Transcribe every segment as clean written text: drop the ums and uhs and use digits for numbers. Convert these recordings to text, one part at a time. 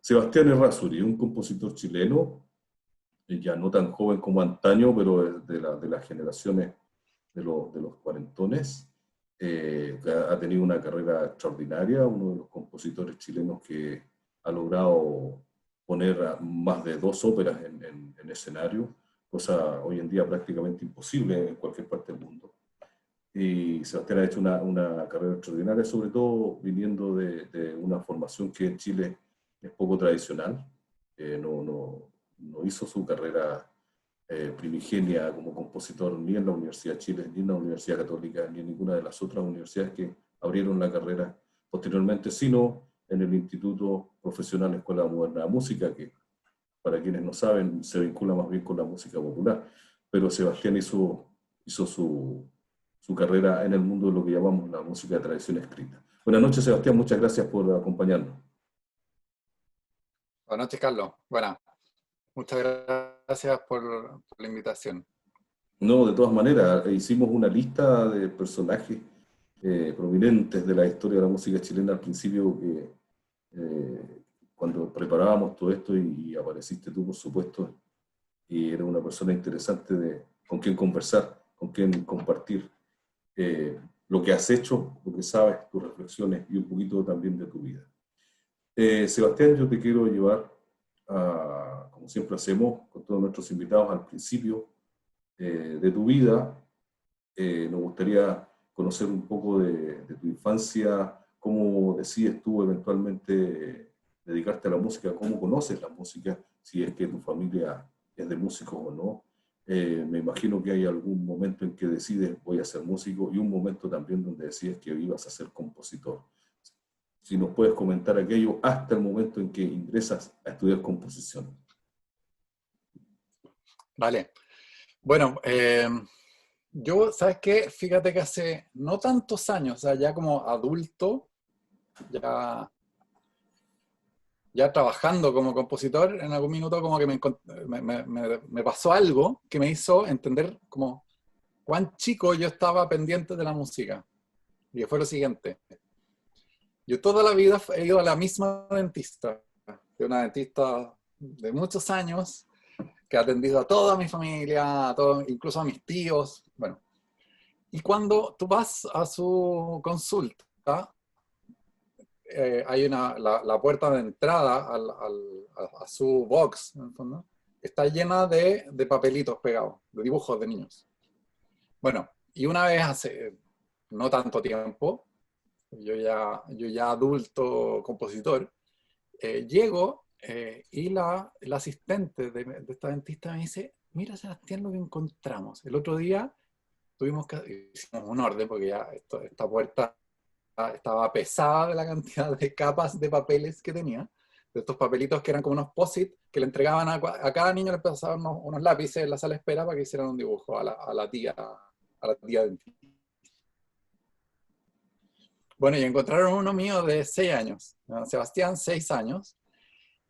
Sebastián Errázuriz, un compositor chileno, ya no tan joven como antaño, pero de las generaciones de los cuarentones. Ha tenido una carrera extraordinaria, uno de los compositores chilenos que ha logrado poner más de 2 óperas en escenario, cosa hoy en día prácticamente imposible en cualquier parte del mundo. Y Sebastián ha hecho una carrera extraordinaria, sobre todo viniendo de una formación que en Chile es poco tradicional. No hizo su carrera primigenia como compositor ni en la Universidad de Chile, ni en la Universidad Católica, ni en ninguna de las otras universidades que abrieron la carrera posteriormente, sino en el Instituto Profesional Escuela Moderna de Música, que para quienes no saben se vincula más bien con la música popular. Pero Sebastián hizo su carrera en el mundo de lo que llamamos la música de tradición escrita. Buenas noches, Sebastián, muchas gracias por acompañarnos. Buenas noches, Carlos. Bueno, muchas gracias por la invitación. No, de todas maneras, hicimos una lista de personajes prominentes de la historia de la música chilena al principio, cuando preparábamos todo esto y apareciste tú, por supuesto, y eres una persona interesante con quien conversar, con quien compartir lo que has hecho, lo que sabes, tus reflexiones y un poquito también de tu vida. Sebastián, yo te quiero llevar, como siempre hacemos con todos nuestros invitados, al principio de tu vida. Nos gustaría conocer un poco de tu infancia, cómo decides tú eventualmente dedicarte a la música, cómo conoces la música, si es que tu familia es de músicos o no. Me imagino que hay algún momento en que decides voy a ser músico y un momento también donde decides que ibas a ser compositor. Si nos puedes comentar aquello hasta el momento en que ingresas a estudiar composición. Vale. Bueno, yo, ¿sabes qué? Fíjate que hace no tantos años, o sea, ya como adulto, ya trabajando como compositor, en algún minuto como que me pasó algo que me hizo entender como cuán chico yo estaba pendiente de la música. Y que fue lo siguiente. Yo toda la vida he ido a la misma dentista, de una dentista de muchos años, que ha atendido a toda mi familia, incluso a mis tíos. Bueno, y cuando tú vas a su consulta, hay la puerta de entrada a su box, en el fondo, está llena de papelitos pegados, de dibujos de niños. Bueno, y una vez hace no tanto tiempo, yo ya adulto compositor, llego y la asistente de esta dentista me dice, mira Sebastián lo que encontramos. El otro día hicimos un orden porque ya esta puerta estaba pesada de la cantidad de capas de papeles que tenía, de estos papelitos que eran como unos post-it que le entregaban a cada niño, le pasaban unos lápices en la sala de espera para que hicieran un dibujo a la tía dentista. Bueno, y encontraron uno mío de 6 años, Sebastián, 6 años,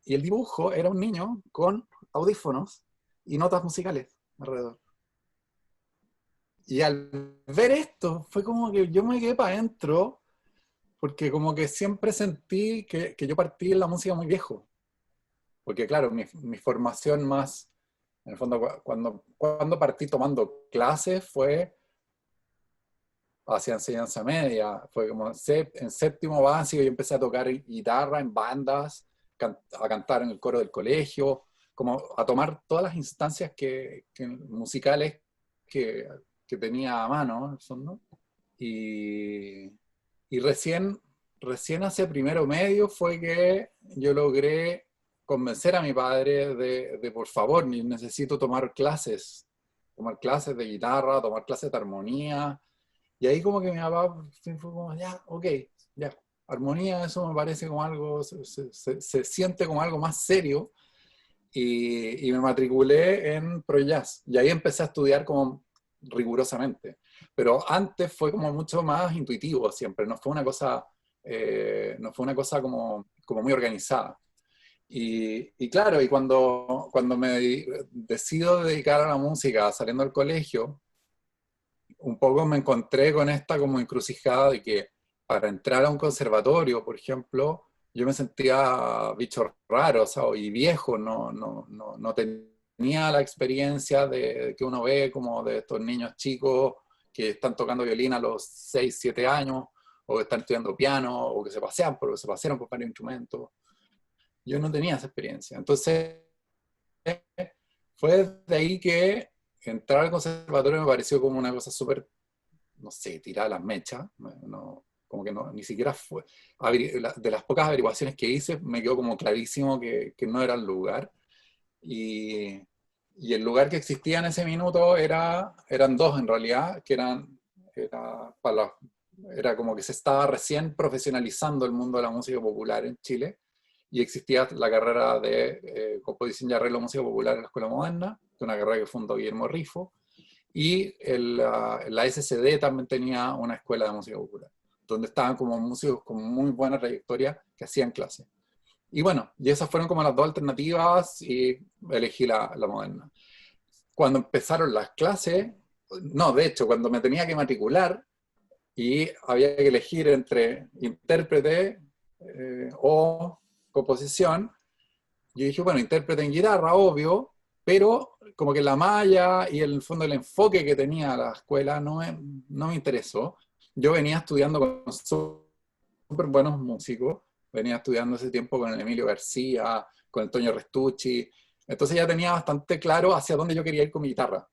y el dibujo era un niño con audífonos y notas musicales alrededor. Y al ver esto, fue como que yo me quedé para adentro, porque como que siempre sentí que yo partí en la música muy viejo. Porque claro, mi formación más, en el fondo, cuando partí tomando clases fue hacia enseñanza media, fue como en séptimo básico yo empecé a tocar guitarra en bandas, a cantar en el coro del colegio, como a tomar todas las instancias musicales que tenía a mano, en el fondo. Y recién hace primero medio fue que yo logré convencer a mi padre de por favor, necesito tomar clases de guitarra, tomar clases de armonía. Y ahí como que mi papá fue como, ya, ok, ya, armonía, eso me parece como algo, se siente como algo más serio. Y me matriculé en Pro Jazz. Y ahí empecé a estudiar como rigurosamente. Pero antes fue como mucho más intuitivo siempre, no fue una cosa, como muy organizada. Y claro, y cuando me decido dedicar a la música saliendo del colegio, un poco me encontré con esta como encrucijada de que para entrar a un conservatorio, por ejemplo, yo me sentía bicho raro, o sea, y viejo, no tenía la experiencia que uno ve como de estos niños chicos que están tocando violín a los 6 7 años, o que están estudiando piano, o que se pasean, porque se pasearon por varios instrumentos. Yo no tenía esa experiencia. Entonces, fue de ahí que entrar al conservatorio me pareció como una cosa súper, no sé, tirar las mechas. No, como que no, ni siquiera fue. De las pocas averiguaciones que hice, me quedó como clarísimo que no era el lugar. Y, y el lugar que existía en ese minuto eran dos en realidad, que era como que se estaba recién profesionalizando el mundo de la música popular en Chile, y existía la carrera de composición y arreglo de música popular en la Escuela Moderna, que es una carrera que fundó Guillermo Rifo, y la SCD también tenía una escuela de música popular, donde estaban como músicos con muy buena trayectoria que hacían clases. Y bueno, y esas fueron como las dos alternativas y elegí la Moderna. Cuando empezaron las clases, no, de hecho, cuando me tenía que matricular y había que elegir entre intérprete o composición, yo dije, bueno, intérprete en guitarra, obvio, pero como que la malla y el fondo el enfoque que tenía la escuela no me interesó. Yo venía estudiando con súper buenos músicos, venía estudiando ese tiempo con el Emilio García, con el Toño Restucci, entonces ya tenía bastante claro hacia dónde yo quería ir con mi guitarra.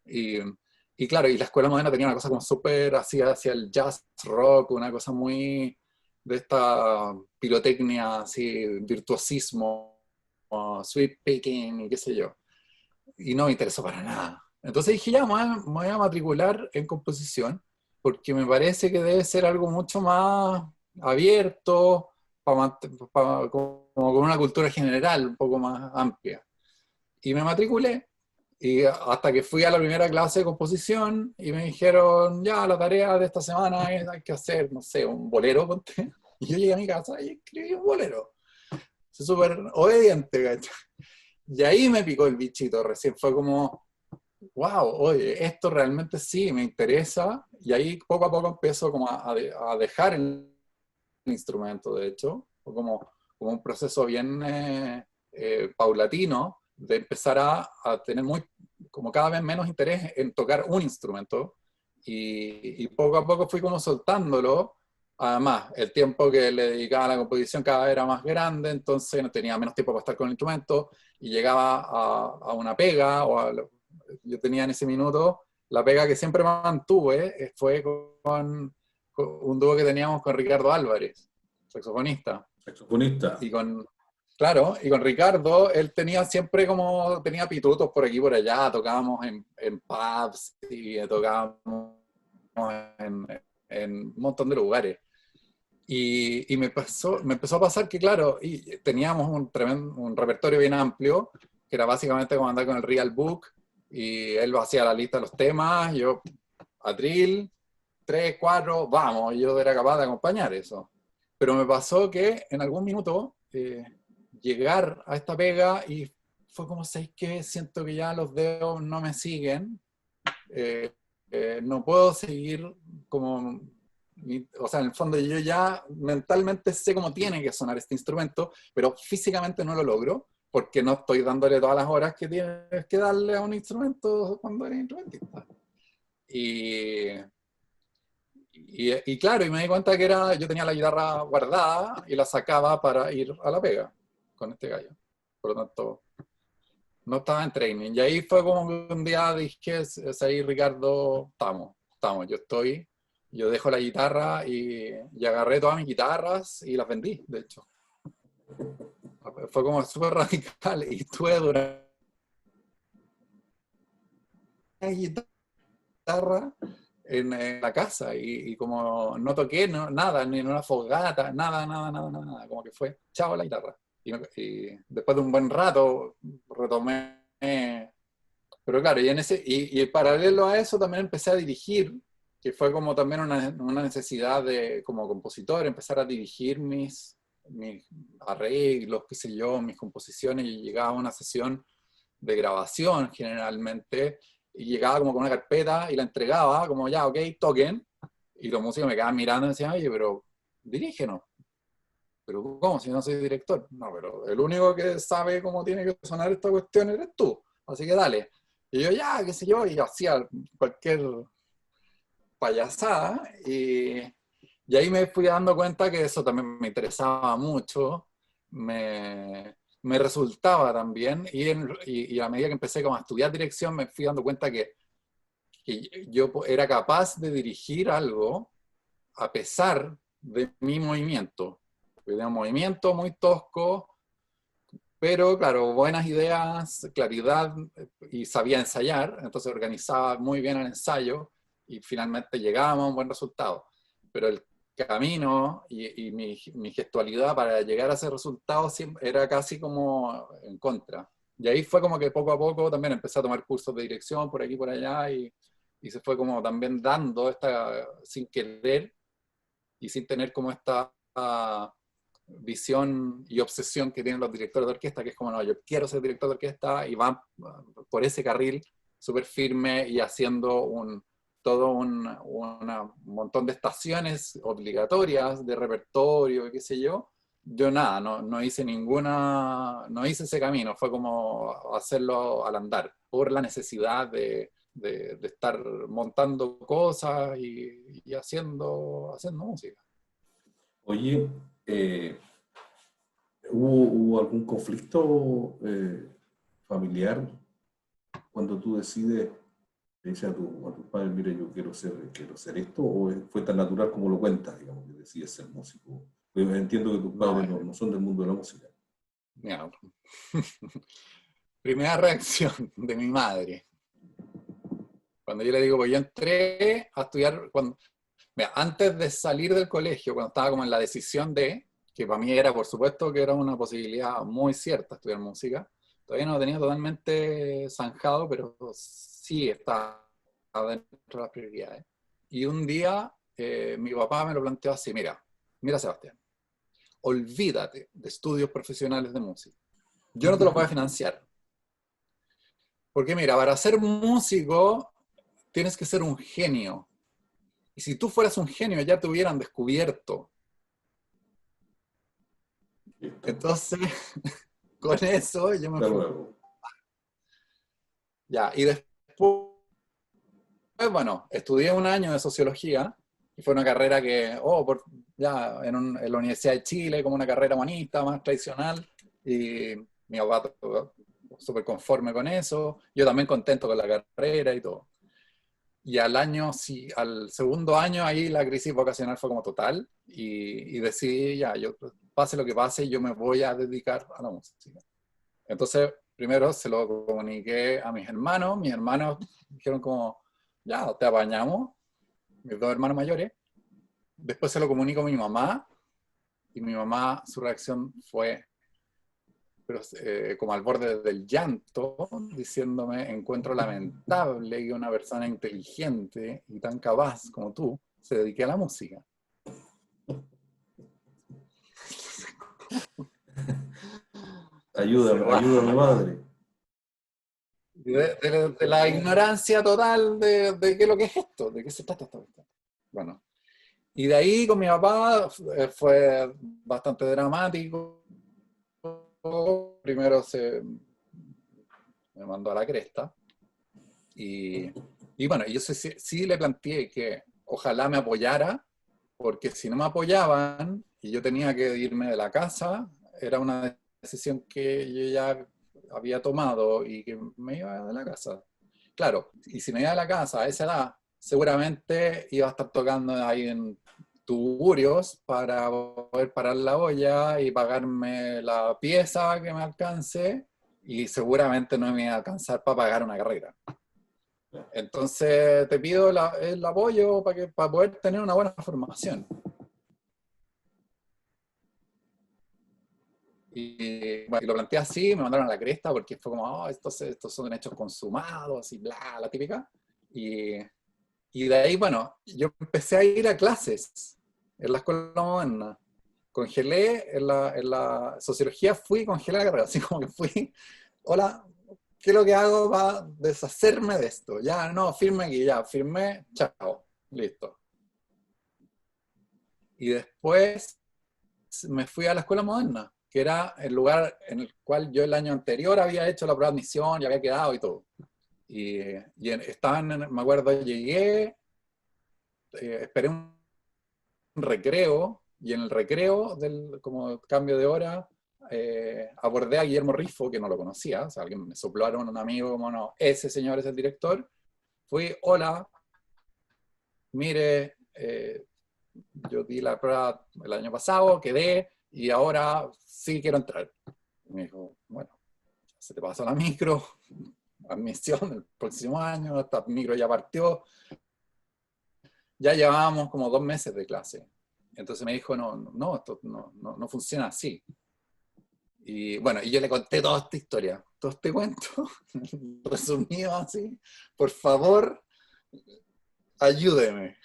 Y, y claro, y la escuela moderna tenía una cosa como súper hacia el jazz rock, una cosa muy de esta pirotecnia, así, virtuosismo, sweep picking y qué sé yo. Y no me interesó para nada. Entonces dije, ya, me voy a matricular en composición, porque me parece que debe ser algo mucho más abierto, como con una cultura general un poco más amplia. Y me matriculé, y hasta que fui a la primera clase de composición, y me dijeron, ya, la tarea de esta semana es, hay que hacer, no sé, un bolero, ponte. Y yo llegué a mi casa y escribí un bolero. Soy súper obediente, ¿cachai? Y ahí me picó el bichito, recién fue como, wow, oye, esto realmente sí me interesa, y ahí poco a poco empiezo como a dejar el instrumento, de hecho, fue como un proceso bien paulatino, de empezar a tener como cada vez menos interés en tocar un instrumento, y poco a poco fui como soltándolo. Además, el tiempo que le dedicaba a la composición cada vez era más grande, entonces no tenía menos tiempo para estar con el instrumento, y llegaba a una pega, yo tenía en ese minuto, la pega que siempre mantuve fue con un dúo que teníamos con Ricardo Álvarez, saxofonista. Saxofonista. Claro, y con Ricardo, él tenía siempre tenía pitutos por aquí y por allá, tocábamos en pubs y tocábamos en un montón de lugares. Y me empezó a pasar que, claro, y teníamos un repertorio bien amplio, que era básicamente como andar con el Real Book, y él hacía la lista de los temas, yo atril, 3, 4, vamos, y yo era capaz de acompañar eso. Pero me pasó que en algún minuto llegar a esta pega y fue como, ¿sabes qué? Siento que ya los dedos no me siguen, no puedo seguir como o sea, en el fondo yo ya mentalmente sé cómo tiene que sonar este instrumento, pero físicamente no lo logro, porque no estoy dándole todas las horas que tienes que darle a un instrumento cuando eres instrumentista. Y claro, y me di cuenta que yo tenía la guitarra guardada y la sacaba para ir a la pega con este gallo. Por lo tanto, no estaba en training. Y ahí fue como que un día dije, ahí Ricardo, estamos, yo dejo la guitarra y agarré todas mis guitarras y las vendí, de hecho. Fue como súper radical y estuve durante la guitarra en la casa y como no toqué nada, ni en una fogata, nada, como que fue, chao la guitarra. Y después de un buen rato retomé, pero claro, y paralelo a eso también empecé a dirigir, que fue como también una necesidad de, como compositor, empezar a dirigir mis arreglos, qué sé yo, mis composiciones, y llegaba a una sesión de grabación generalmente, y llegaba como con una carpeta y la entregaba, como ya, ok, toquen, y los músicos me quedaban mirando y decían, oye, pero dirígenos. pero ¿cómo? Si no soy director. No, pero el único que sabe cómo tiene que sonar esta cuestión eres tú. Así que dale. Y yo, ya, qué sé yo, y hacía cualquier payasada. Y ahí me fui dando cuenta que eso también me interesaba mucho. Me resultaba también. Y a medida que empecé como a estudiar dirección, me fui dando cuenta que yo era capaz de dirigir algo a pesar de mi movimiento. Tenía un movimiento muy tosco, pero claro, buenas ideas, claridad, y sabía ensayar, entonces organizaba muy bien el ensayo y finalmente llegábamos a un buen resultado. Pero el camino y mi gestualidad para llegar a ese resultado era casi como en contra. Y ahí fue como que poco a poco también empecé a tomar cursos de dirección por aquí y por allá y se fue como también dando esta, sin querer y sin tener como esta visión y obsesión que tienen los directores de orquesta, que es como, no, yo quiero ser director de orquesta, y van por ese carril súper firme y haciendo todo un montón de estaciones obligatorias de repertorio, qué sé yo. Yo nada, no hice no hice ese camino, fue como hacerlo al andar, por la necesidad de estar montando cosas y haciendo música. Oye, eh, ¿hubo algún conflicto familiar cuando tú decides, le dices a tus padres, mire, yo quiero ser esto, o fue tan natural como lo cuentas, digamos, que decides ser músico? Pues entiendo que tus No, padres no son del mundo de la música. mira, primera reacción de mi madre. Cuando yo le digo, pues yo entré a estudiar, mira, antes de salir del colegio, cuando estaba como en la decisión que para mí era, por supuesto, que era una posibilidad muy cierta estudiar música, todavía no lo tenía totalmente zanjado, pero sí estaba dentro de las prioridades. Y un día mi papá me lo planteó así, mira Sebastián, olvídate de estudios profesionales de música. Yo no te los voy a financiar. Porque mira, para ser músico tienes que ser un genio. Y si tú fueras un genio ya te hubieran descubierto. Listo. Entonces, con eso yo me Hasta fui. luego. Ya, y después, bueno, estudié un año de sociología, y fue una carrera que, ya en la Universidad de Chile, como una carrera humanista, más tradicional, y mi papá súper conforme con eso, yo también contento con la carrera y todo. Y sí, al segundo año ahí la crisis vocacional fue como total, y decidí, ya, yo, pase lo que pase, yo me voy a dedicar a la música. Entonces, primero se lo comuniqué a mis hermanos dijeron como, ya, te apañamos, mis dos hermanos mayores. Después se lo comunico a mi mamá, y mi mamá, su reacción fue, pero, como al borde del llanto, diciéndome, encuentro lamentable que una persona inteligente y tan capaz como tú se dedique a la música. Ayúdame, ayúdame, madre. De la ignorancia total de qué es lo que es esto, de qué se trata esto. Bueno, y de ahí con mi papá fue bastante dramático. Primero me mandó a la cresta. Y bueno, yo sí le planteé que ojalá me apoyara, porque si no me apoyaban y yo tenía que irme de la casa, era una decisión que yo ya había tomado y que me iba de la casa. Claro, y si me iba de la casa a esa edad, seguramente iba a estar tocando ahí en tuburios para poder parar la olla y pagarme la pieza que me alcance, y seguramente no me iba a alcanzar para pagar una carrera. Entonces te pido el apoyo para poder tener una buena formación. Bueno, y lo planteé así, me mandaron a la cresta porque fue como, estos son hechos consumados y bla, la típica. Y de ahí, bueno, yo empecé a ir a clases en la escuela moderna. Congelé en la sociología, fui y congelé la carrera, así como que fui, hola, ¿qué es lo que hago para deshacerme de esto? Ya, no, firme aquí, ya, firmé, chao, listo. Y después me fui a la escuela moderna, que era el lugar en el cual yo el año anterior había hecho la prueba de admisión y había quedado y todo. Estaba me acuerdo, llegué, esperé un recreo, y en el recreo, como cambio de hora, abordé a Guillermo Rifo, que no lo conocía, o sea, alguien me soplaron, un amigo, como no, ese señor es el director. Fui, hola, mire, yo di la prueba el año pasado, quedé, y ahora sí quiero entrar. Y me dijo, bueno, se te pasó la micro, admisión el próximo año, esta micro ya partió, ya llevábamos como 2 meses de clase. Entonces me dijo, no, esto no funciona así. Y bueno, y yo le conté toda esta historia, todo este cuento, resumido así. Por favor, ayúdeme.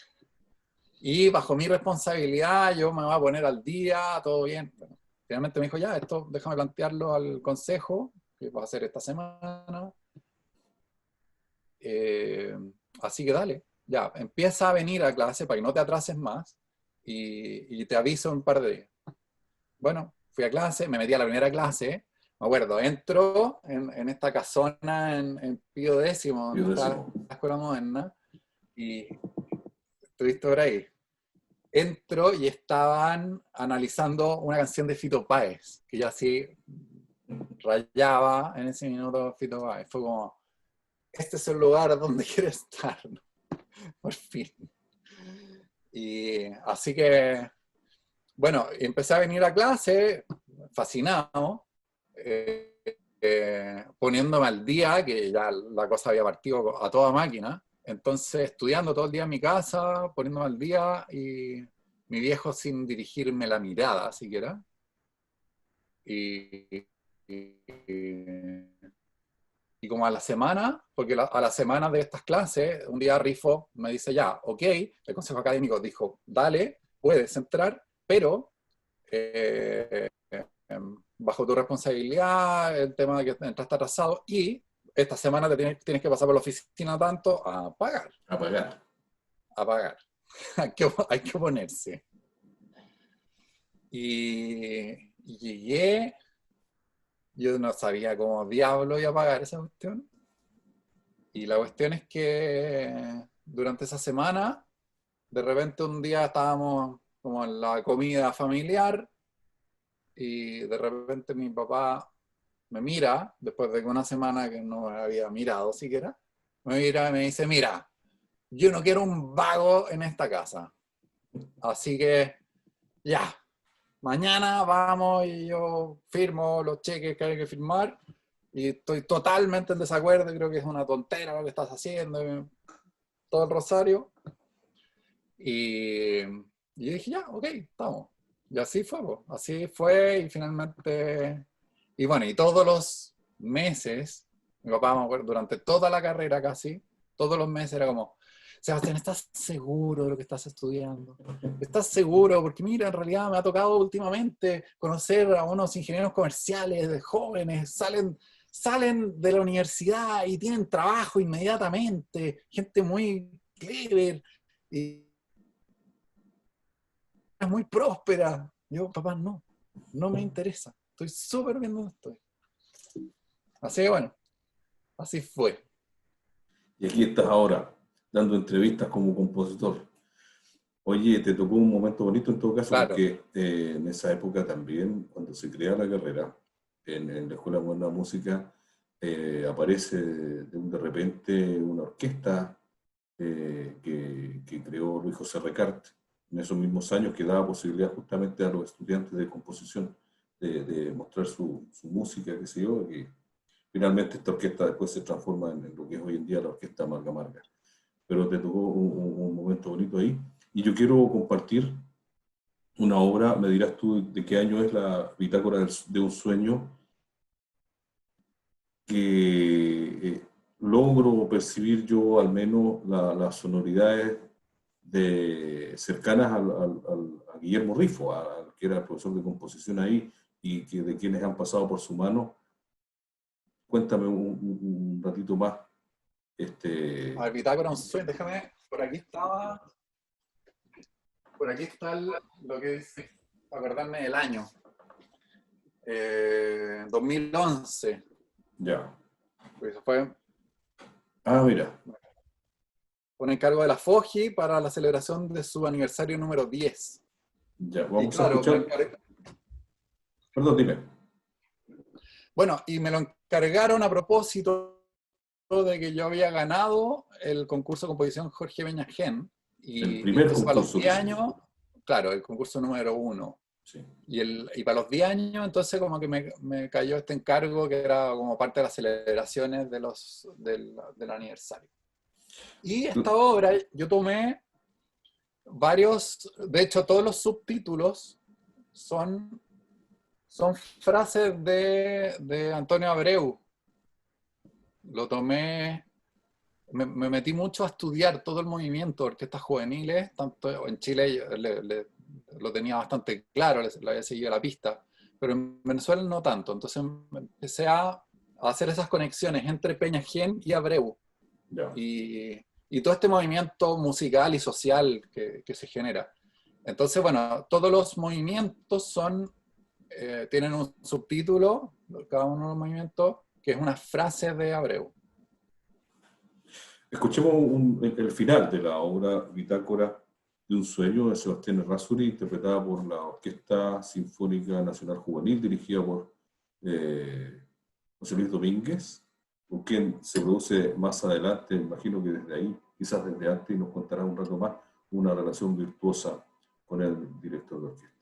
Y bajo mi responsabilidad, yo me voy a poner al día, todo bien. Bueno, finalmente me dijo, ya, esto déjame plantearlo al consejo, que va a ser esta semana. Así que dale, ya, empieza a venir a clase para que no te atrases más y te aviso en un par de días. Bueno, fui a clase, me metí a la primera clase, me acuerdo, entro en esta casona en Pío Décimo, donde está la escuela moderna, y estuviste por ahí. Entro y estaban analizando una canción de Fito Páez, que yo así rayaba en ese minuto Fito Páez. Fue como, este es el lugar donde quiero estar, ¿no? Por fin. Y así que, bueno, empecé a venir a clase, fascinado, poniéndome al día, que ya la cosa había partido a toda máquina. Entonces, estudiando todo el día en mi casa, poniéndome al día, y mi viejo sin dirigirme la mirada siquiera. Y, y como a la semana, porque a la semana de estas clases, un día Rifo me dice, ya, ok, el consejo académico dijo, dale, puedes entrar, pero bajo tu responsabilidad, el tema de que entraste atrasado, y esta semana tienes que pasar por la oficina tanto a pagar. A pagar. A pagar. Hay que ponerse. Y llegué, yo no sabía cómo diablo iba a pagar esa cuestión. Y la cuestión es que durante esa semana, de repente un día estábamos como en la comida familiar, y de repente mi papá me mira, después de una semana que no me había mirado siquiera, me mira y me dice, mira, yo no quiero un vago en esta casa. Así que, ya, mañana vamos y yo firmo los cheques que hay que firmar, y estoy totalmente en desacuerdo, creo que es una tontera lo que estás haciendo, todo el rosario. Y yo dije, ya, ok, estamos. Y así fue, pues. Así fue, y finalmente, y bueno, y todos los meses, mi papá, me acuerdo, durante toda la carrera casi, todos los meses era como, Sebastián, ¿estás seguro de lo que estás estudiando? ¿Estás seguro? Porque mira, en realidad me ha tocado últimamente conocer a unos ingenieros comerciales de jóvenes, salen de la universidad y tienen trabajo inmediatamente, gente muy clever, y es muy próspera. Yo, papá, no me interesa. Estoy súper bien donde estoy. Así que bueno, así fue. Y aquí estás ahora, dando entrevistas como compositor. Oye, te tocó un momento bonito en todo caso, Claro. porque en esa época también, cuando se crea la carrera, en la Escuela Moderna de Música, aparece de repente una orquesta que creó Luis José Recart en esos mismos años, que daba posibilidad justamente a los estudiantes de composición de mostrar su música, qué sé yo, que finalmente esta orquesta después se transforma en lo que es hoy en día la Orquesta Marga Marga. Pero te tocó un momento bonito ahí. Y yo quiero compartir una obra, me dirás tú de qué año es la Bitácora de un sueño, que logro percibir yo al menos las sonoridades cercanas a Guillermo Rifo, que era el profesor de composición ahí, y que de quienes han pasado por su mano. Cuéntame un ratito más. A ver, Bitácora, un sueño. Déjame, por aquí está lo que dice. acordarme del año. 2011. Ya. Pues fue Ah, mira. un encargo de la FOGI para la celebración de su aniversario número 10. Ya, Y vamos a claro, escuchar. Perdón, dime. bueno, y me lo encargaron a propósito de que yo había ganado el concurso de composición Jorge Beñajén. El Y primer entonces para los concurso que 10 hiciste. años, claro, el concurso número 1. Sí. Y para los 10 años, entonces como que me cayó este encargo que era como parte de las celebraciones del aniversario. Y esta obra yo tomé varios, de hecho todos los subtítulos son frases de Antonio Abreu. Lo tomé, me metí mucho a estudiar todo el movimiento de orquestas juveniles, tanto en Chile lo tenía bastante claro, le había seguido la pista, pero en Venezuela no tanto. Entonces empecé a hacer esas conexiones entre Peña-Gen y Abreu. Ya. Y todo este movimiento musical y social que se genera. Entonces, bueno, todos los movimientos tienen un subtítulo, cada uno de los movimientos, que es una frase de Abreu. Escuchemos el final de la obra Bitácora de un sueño de Sebastián Errázuriz, interpretada por la Orquesta Sinfónica Nacional Juvenil, dirigida por José Luis Domínguez, con quien se produce más adelante, imagino que desde ahí, quizás desde antes, y nos contará un rato más, una relación virtuosa con el director de orquesta.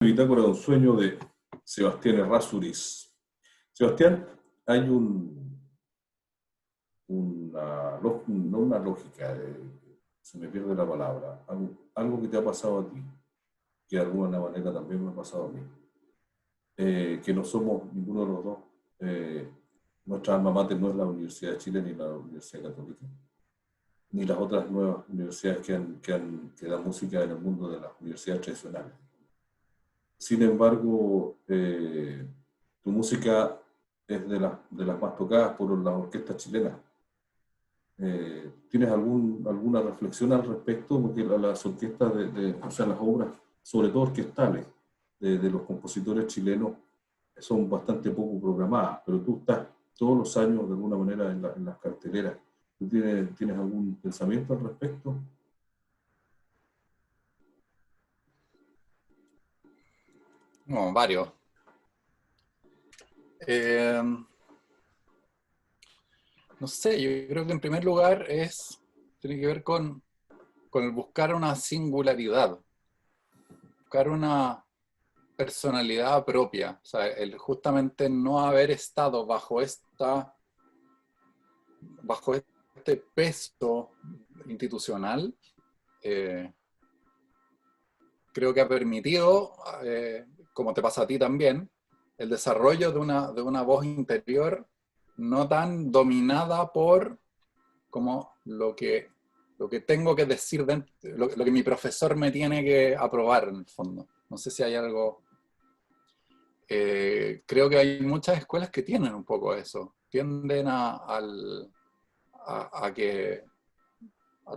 Bitácora de un sueño de Sebastián Errázuriz. Sebastián, hay no una lógica, se me pierde la palabra, algo que te ha pasado a ti, que de alguna manera también me ha pasado a mí, que no somos ninguno de los dos. Nuestra alma mater no es la Universidad de Chile ni la Universidad Católica, ni las otras nuevas universidades que dan música en el mundo de las universidades tradicionales. Sin embargo, tu música es de las más tocadas por las orquestas chilenas. ¿Tienes alguna reflexión al respecto? Porque las orquestas, o sea, las obras, sobre todo orquestales, de los compositores chilenos, son bastante poco programadas, pero tú estás todos los años de alguna manera en las carteleras. ¿Tú tienes algún pensamiento al respecto? No, varios. No sé, yo creo que en primer lugar tiene que ver con el buscar una singularidad, buscar una personalidad propia, o sea, el justamente no haber estado bajo este peso institucional, creo que ha permitido, como te pasa a ti también, el desarrollo de una voz interior no tan dominada por como lo que tengo que decir, lo que mi profesor me tiene que aprobar en el fondo. No sé si hay algo. Creo que hay muchas escuelas que tienen un poco eso. Tienden a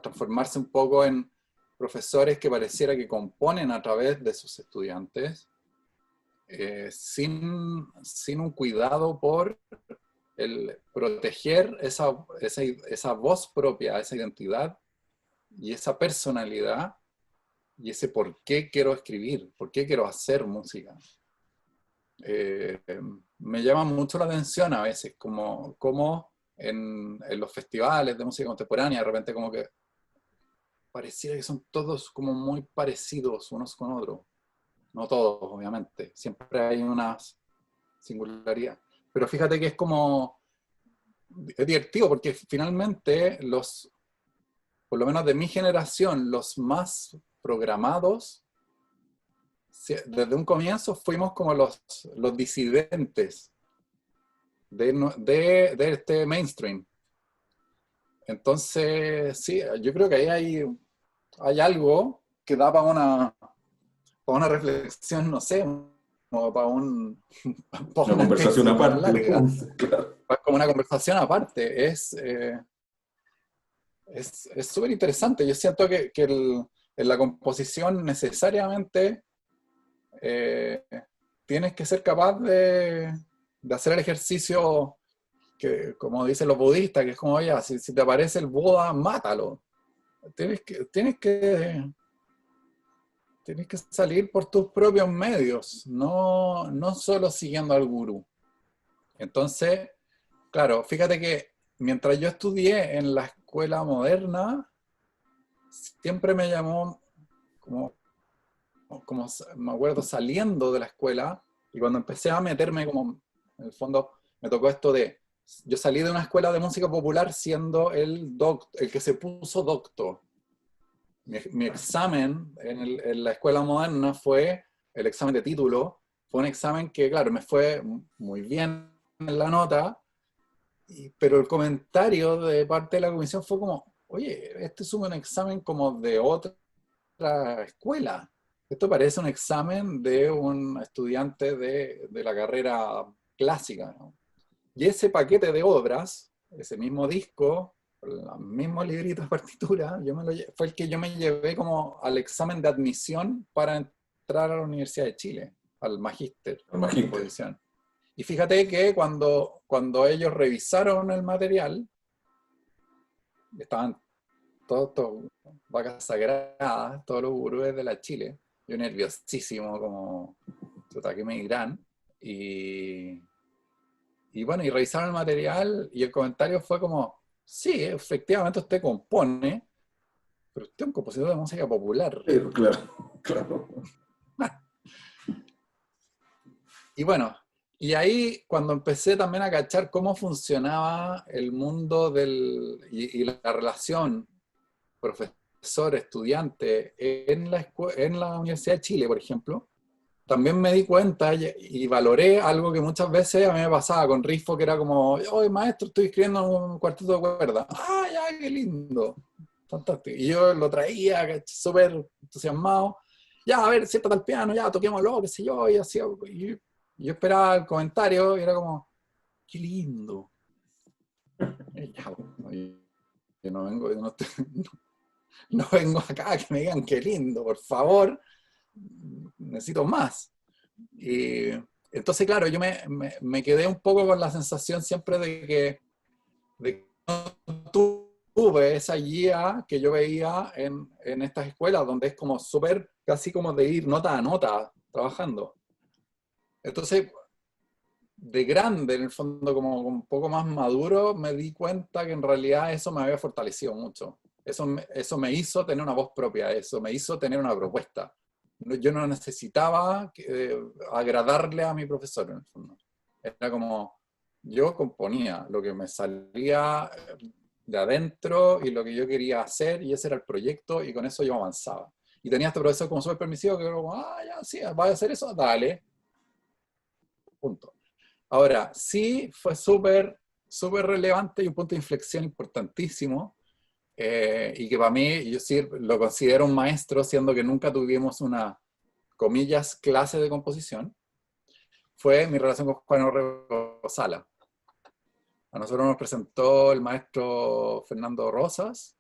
transformarse un poco en profesores que pareciera que componen a través de sus estudiantes, sin un cuidado por el proteger esa voz propia, esa identidad y esa personalidad y ese por qué quiero escribir, por qué quiero hacer música. Me llama mucho la atención a veces, como en los festivales de música contemporánea, de repente como que pareciera que son todos como muy parecidos unos con otros. No todos, obviamente, siempre hay una singularidad. Pero fíjate que es divertido porque finalmente por lo menos de mi generación, los más programados, desde un comienzo fuimos como los disidentes de este mainstream. Entonces, sí, yo creo que ahí hay algo que da para una reflexión, no sé, como para Una una conversación tesis más aparte, larga, claro. como una conversación aparte. Es súper interesante. Yo siento que en la composición necesariamente tienes que ser capaz de hacer el ejercicio que, como dicen los budistas, que es como, oye, si te aparece el Buda, mátalo. Tienes que salir por tus propios medios, no solo siguiendo al gurú. Entonces, claro, fíjate que mientras yo estudié en la escuela moderna, siempre me llamó, como me acuerdo, saliendo de la escuela, y cuando empecé a meterme como, en el fondo, me tocó esto yo salí de una escuela de música popular siendo el que se puso doctor. Mi examen en la escuela moderna fue el examen de título. Fue un examen que, claro, me fue muy bien en la nota, pero el comentario de parte de la comisión fue como, oye, este es un examen como de otra escuela. Esto parece un examen de un estudiante de la carrera clásica, ¿no? Y ese paquete de obras, ese mismo disco, los mismos libritos de partitura, fue el que yo me llevé como al examen de admisión para entrar a la Universidad de Chile, al magíster El en magíster. composición. Y fíjate que cuando ellos revisaron el material, estaban todos vacas sagradas, todos los gurúes de la Chile, yo nerviosísimo, como, chuta, ¿qué me dirán? Y bueno, y revisaron el material y el comentario fue como, sí, efectivamente usted compone, pero usted es un compositor de música popular. Claro, claro. Y bueno, y ahí cuando empecé también a cachar cómo funcionaba el mundo y la relación profesor-estudiante en la Universidad de Chile, por ejemplo, también me di cuenta y valoré algo que muchas veces a mí me pasaba con Rifo, que era como, oye maestro, estoy escribiendo un cuarteto de cuerda. Ah, ya, qué lindo. Fantástico. Y yo lo traía, súper entusiasmado. Ya, a ver, siéntate al piano, ya, toquémoslo, qué sé yo, y así. Y yo esperaba el comentario y era como, qué lindo. Y ya, yo no vengo, yo no, no vengo acá a que me digan qué lindo, por favor, necesito más. Y entonces, claro, yo me quedé un poco con la sensación siempre de que no tuve esa guía que yo veía en estas escuelas, donde es como súper, casi como de ir nota a nota trabajando. Entonces, de grande, en el fondo, como un poco más maduro, me di cuenta que en realidad eso me había fortalecido mucho. Eso me hizo tener una voz propia, eso me hizo tener una propuesta. Yo no necesitaba agradarle a mi profesor, en el fondo. Era como, yo componía lo que me salía de adentro y lo que yo quería hacer, y ese era el proyecto, y con eso yo avanzaba. Y tenía este profesor como súper permisivo, que era como, ah, ya, sí, ¿vas a hacer eso? Dale, punto. Ahora, sí fue súper relevante y un punto de inflexión importantísimo, y que para mí, yo sí lo considero un maestro, siendo que nunca tuvimos una, comillas, clase de composición, fue mi relación con Juan Orrego Sala. A nosotros nos presentó el maestro Fernando Rosas,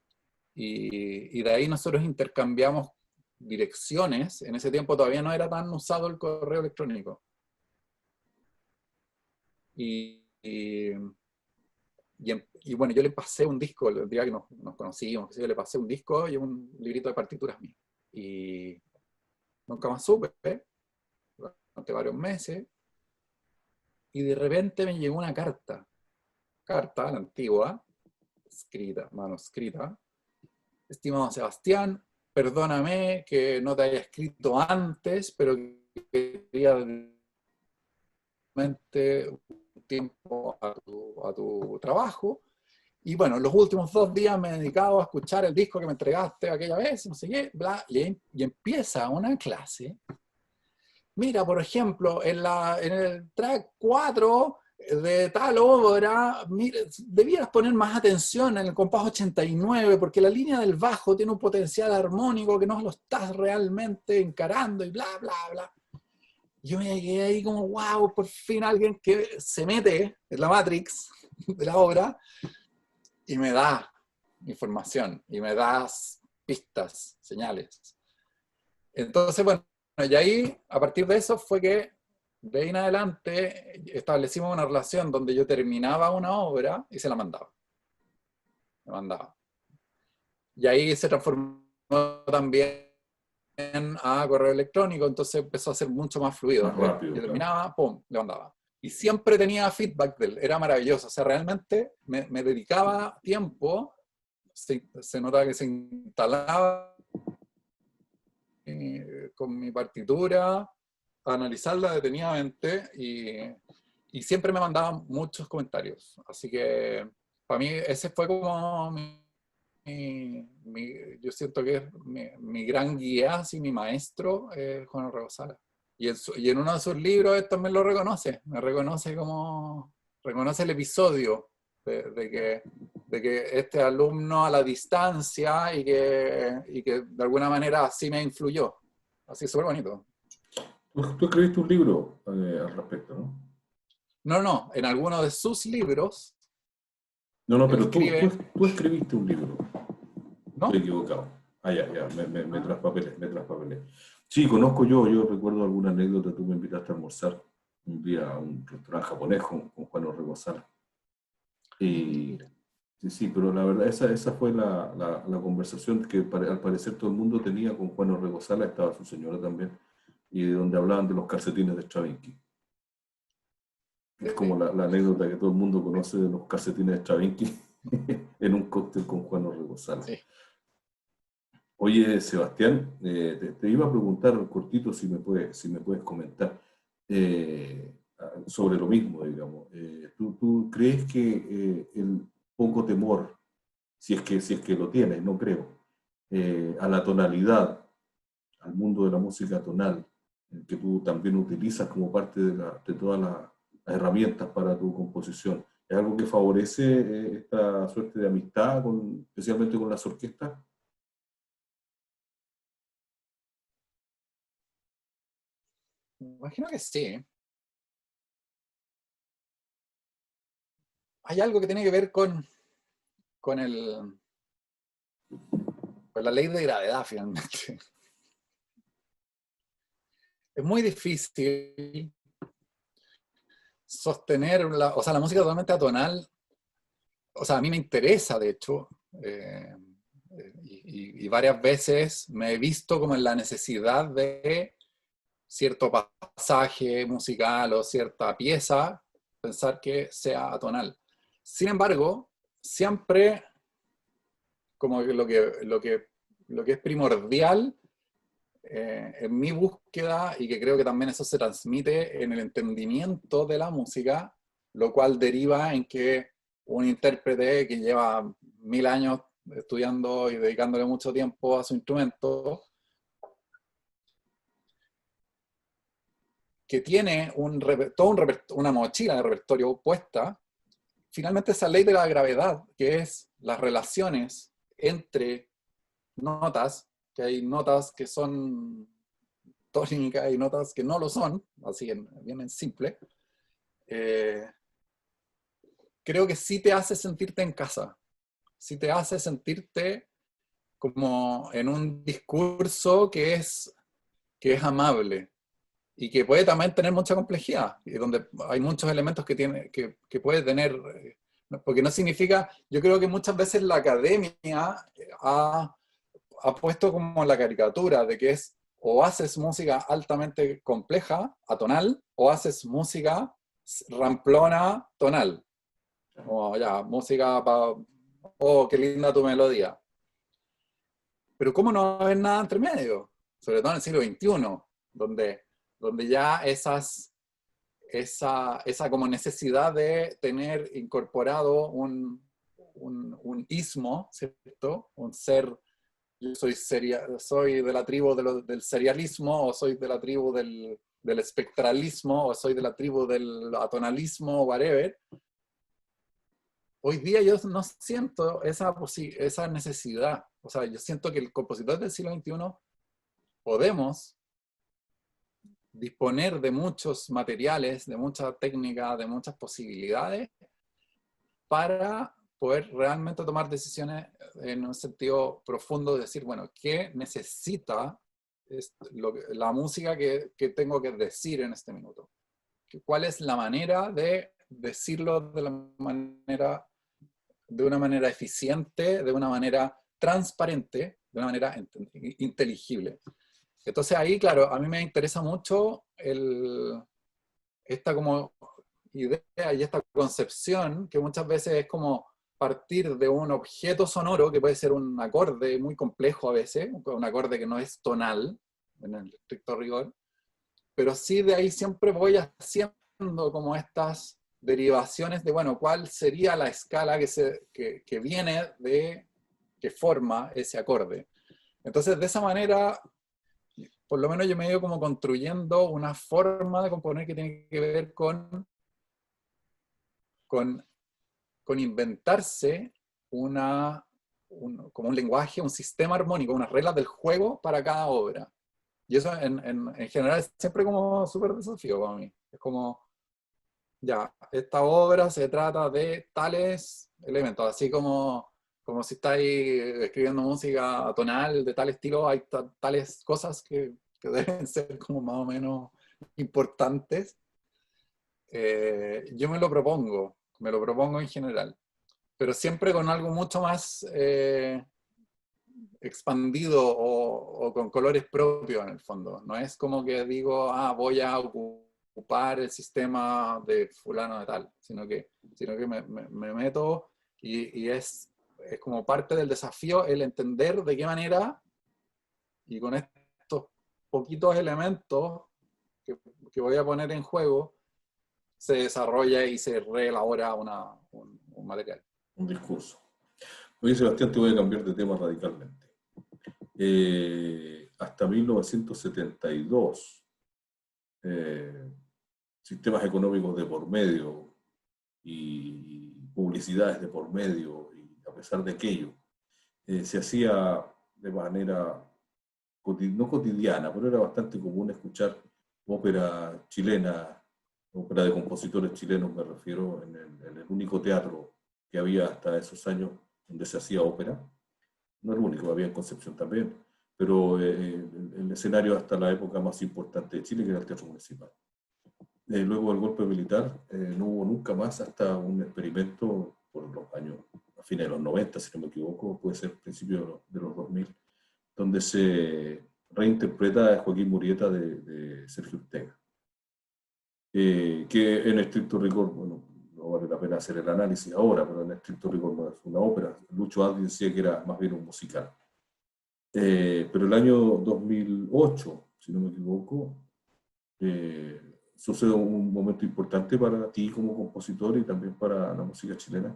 y de ahí nosotros intercambiamos direcciones. En ese tiempo todavía no era tan usado el correo electrónico. Y y bueno, yo le pasé un disco el día que nos conocimos, yo le pasé un disco y un librito de partituras mío. Y nunca más supe, durante varios meses, y de repente me llegó una carta, la antigua, escrita, manuscrita. Estimado Sebastián, perdóname que no te haya escrito antes, pero quería realmente un tiempo a tu trabajo. Y bueno, los últimos 2 días me he dedicado a escuchar el disco que me entregaste aquella vez, no sé qué, bla, y empieza una clase. Mira, por ejemplo, en el track 4 de tal obra, mira, debieras poner más atención en el compás 89, porque la línea del bajo tiene un potencial armónico que no lo estás realmente encarando, y bla, bla, bla. Yo me quedé ahí como, wow, por fin alguien que se mete en la Matrix de la obra y me da información, y me da pistas, señales. Entonces, bueno, y ahí, a partir de eso, fue que de ahí en adelante establecimos una relación donde yo terminaba una obra y se la mandaba. Me mandaba. Y ahí se transformó también a correo electrónico, entonces empezó a ser mucho más fluido. Más rápido, Yo claro. terminaba, pum, le mandaba. Y siempre tenía feedback de él, era maravilloso. O sea, realmente me dedicaba tiempo, se notaba que se instalaba con mi partitura, a analizarla detenidamente, y siempre me mandaban muchos comentarios. Así que para mí ese fue como yo siento que es mi gran guía, así mi maestro, Juan Orrego Sala. Y en uno de sus libros él también lo reconoce, reconoce el episodio de que este alumno a la distancia y que de alguna manera así me influyó. Así, súper bonito. Tú escribiste un libro al respecto, ¿no? No, no, en alguno de sus libros No, no, él pero escribe, tú escribiste un libro. Estoy ¿no? equivocado. Ah, ya, me Ah, traspapelé. Sí, conozco yo recuerdo alguna anécdota, tú me invitaste a almorzar un día a un restaurante japonés con Juan Orrego Sala. Y mira. sí, sí, pero la verdad esa fue la conversación que al parecer todo el mundo tenía con Juan Orrego Sala, estaba su señora también, y de donde hablaban de los calcetines de Stravinsky. Es como Sí, la anécdota que todo el mundo conoce de los calcetines de Stravinsky en un cóctel con Juan Orrego Sala. sí. Oye, Sebastián, te iba a preguntar cortito si me puedes comentar. sobre lo mismo, digamos. ¿Tú crees que el poco temor, si es que lo tienes, no creo, a la tonalidad, al mundo de la música tonal, que tú también utilizas como parte de todas las herramientas para tu composición, es algo que favorece esta suerte de amistad, especialmente con las orquestas? Imagino que sí. Hay algo que tiene que ver con con la ley de gravedad, finalmente. Es muy difícil sostener, o sea, la música totalmente atonal, o sea, a mí me interesa, de hecho, y varias veces me he visto como en la necesidad de cierto pasaje musical o cierta pieza, pensar que sea atonal. Sin embargo, siempre como que lo que es primordial en mi búsqueda, y que creo que también eso se transmite en el entendimiento de la música, lo cual deriva en que un intérprete que lleva 1000 años estudiando y dedicándole mucho tiempo a su instrumento, que tiene una mochila de repertorio puesta, finalmente esa ley de la gravedad, que es las relaciones entre notas, que hay notas que son tónicas y notas que no lo son, así bien en simple, eh, creo que sí te hace sentirte en casa, sí te hace sentirte como en un discurso que es amable y que puede también tener mucha complejidad, y donde hay muchos elementos que puede tener, porque no significa, yo creo que muchas veces la academia ha puesto como la caricatura de que es o haces música altamente compleja, atonal, o haces música ramplona, tonal. O ya, música para, oh, qué linda tu melodía. Pero ¿cómo no haber nada entre medio? Sobre todo en el siglo XXI, donde ya esa como necesidad de tener incorporado un ismo, ¿cierto? Un ser, yo soy de la tribu del serialismo, o soy de la tribu del espectralismo, o soy de la tribu del atonalismo, whatever. Hoy día yo no siento esa necesidad. O sea, yo siento que el compositor del siglo XXI podemos disponer de muchos materiales, de mucha técnica, de muchas posibilidades para poder realmente tomar decisiones en un sentido profundo, de decir, bueno, ¿qué necesita la música que tengo que decir en este minuto? ¿Cuál es la manera de decirlo de una manera eficiente, de una manera transparente, de una manera inteligible? Entonces ahí, claro, a mí me interesa mucho esta como idea y esta concepción, que muchas veces es como partir de un objeto sonoro, que puede ser un acorde muy complejo a veces, un acorde que no es tonal, en el estricto rigor, pero sí de ahí siempre voy haciendo como estas derivaciones de, bueno, cuál sería la escala que viene que forma ese acorde. Entonces, de esa manera, por lo menos yo me he ido como construyendo una forma de componer que tiene que ver con, con inventarse como un lenguaje, un sistema armónico, unas reglas del juego para cada obra. Y eso en general es siempre como súper desafío para mí. Es como, ya, esta obra se trata de tales elementos, así como si estáis escribiendo música tonal de tal estilo, hay tales cosas que deben ser como más o menos importantes. Yo me lo propongo en general, pero siempre con algo mucho más expandido o con colores propios en el fondo. No es como que digo, voy a ocupar el sistema de fulano de tal, sino que me meto y es como parte del desafío el entender de qué manera, y con estos poquitos elementos que voy a poner en juego, se desarrolla y se reelabora un material. Un discurso. Oye, Sebastián, te voy a cambiar de tema radicalmente. Hasta 1972, sistemas económicos de por medio y publicidades de por medio, y a pesar de aquello, se hacía de manera no cotidiana, pero era bastante común escuchar ópera chilena, ópera de compositores chilenos, me refiero, en el único teatro que había hasta esos años donde se hacía ópera. No el único, había en Concepción también, pero el escenario hasta la época más importante de Chile, que era el Teatro Municipal. Luego del golpe militar, no hubo nunca más, hasta un experimento por los años, a fines de los 90, si no me equivoco, puede ser principios de los 2000, donde se reinterpreta a Joaquín Murieta de Sergio Ortega. Que en estricto rigor, bueno, no vale la pena hacer el análisis ahora, pero en estricto rigor no es una ópera. Lucho Adri decía que era más bien un musical. Pero el año 2008, si no me equivoco, sucede un momento importante para ti como compositor y también para la música chilena,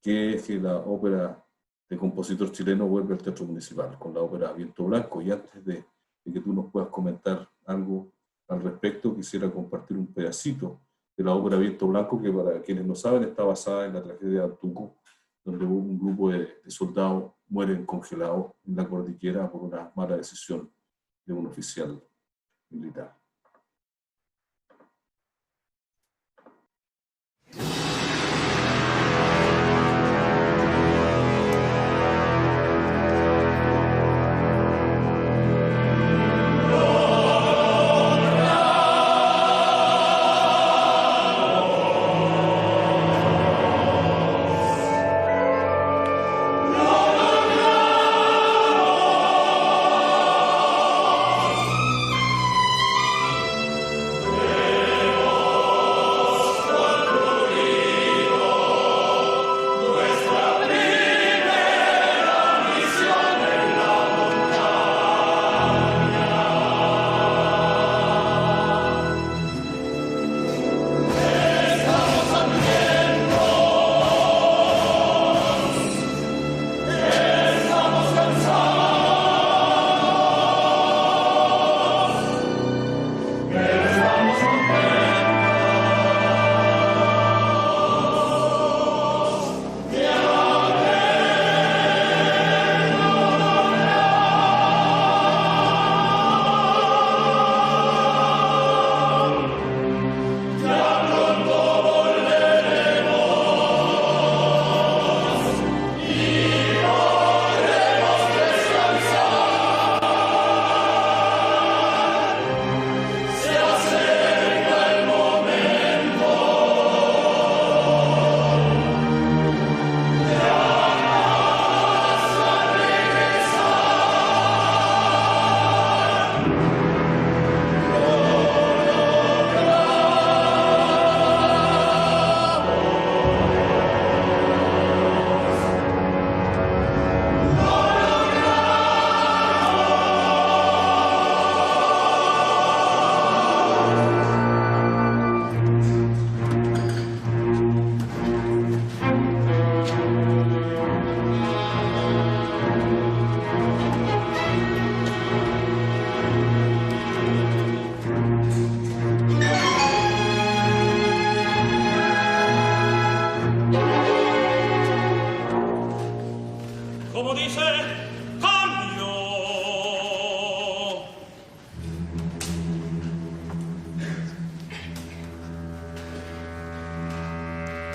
que es que la ópera de compositor chileno vuelve al Teatro Municipal, con la ópera Viento Blanco. Y antes de que tú nos puedas comentar algo al respecto, quisiera compartir un pedacito de la ópera Viento Blanco, que para quienes no saben está basada en la tragedia de Antuco, donde un grupo de soldados mueren congelados en la cordillera por una mala decisión de un oficial militar.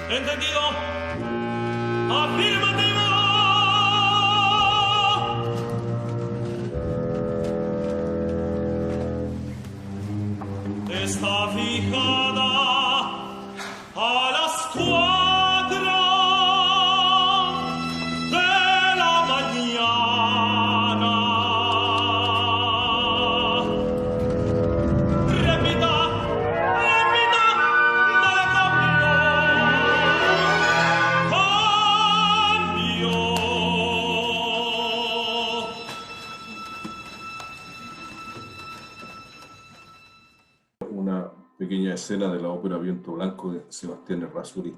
¿Entendido? Afirmativo. Está fijada a las 4 de la mañana. Repita, repita, nada cambio. Una pequeña escena de la ópera Viento Blanco de Sebastián Errázuriz.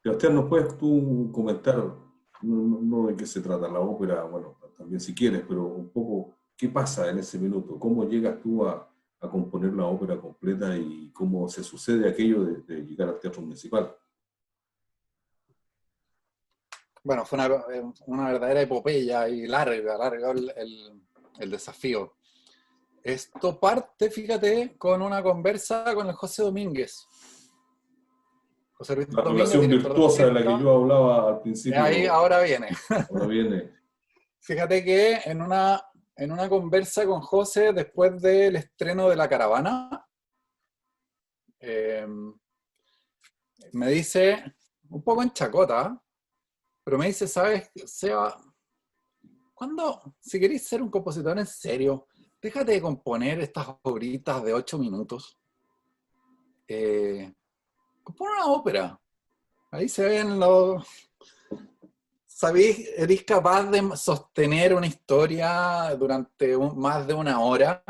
Sebastián, ¿nos puedes tú comentar, no de qué se trata la ópera, bueno, también si quieres, pero un poco qué pasa en ese minuto? ¿Cómo llegas tú a componer la ópera completa y cómo se sucede aquello de llegar al teatro municipal? Bueno, fue una verdadera epopeya y larga el desafío. Esto parte, fíjate, con una conversa con el José Domínguez. José Luis La Domínguez, relación director de virtuosa de la que orquesta. yo hablaba al Ahí principio, ahora viene. ahora viene. Fíjate que en una conversa con José después del estreno de La Caravana, me dice, un poco en chacota, pero me dice, ¿sabes, Seba? Si queréis ser un compositor en serio, déjate de componer estas obritas de 8 minutos. Compone una ópera. Ahí se ven los... ¿Sabéis? Eres capaz de sostener una historia durante más de una hora.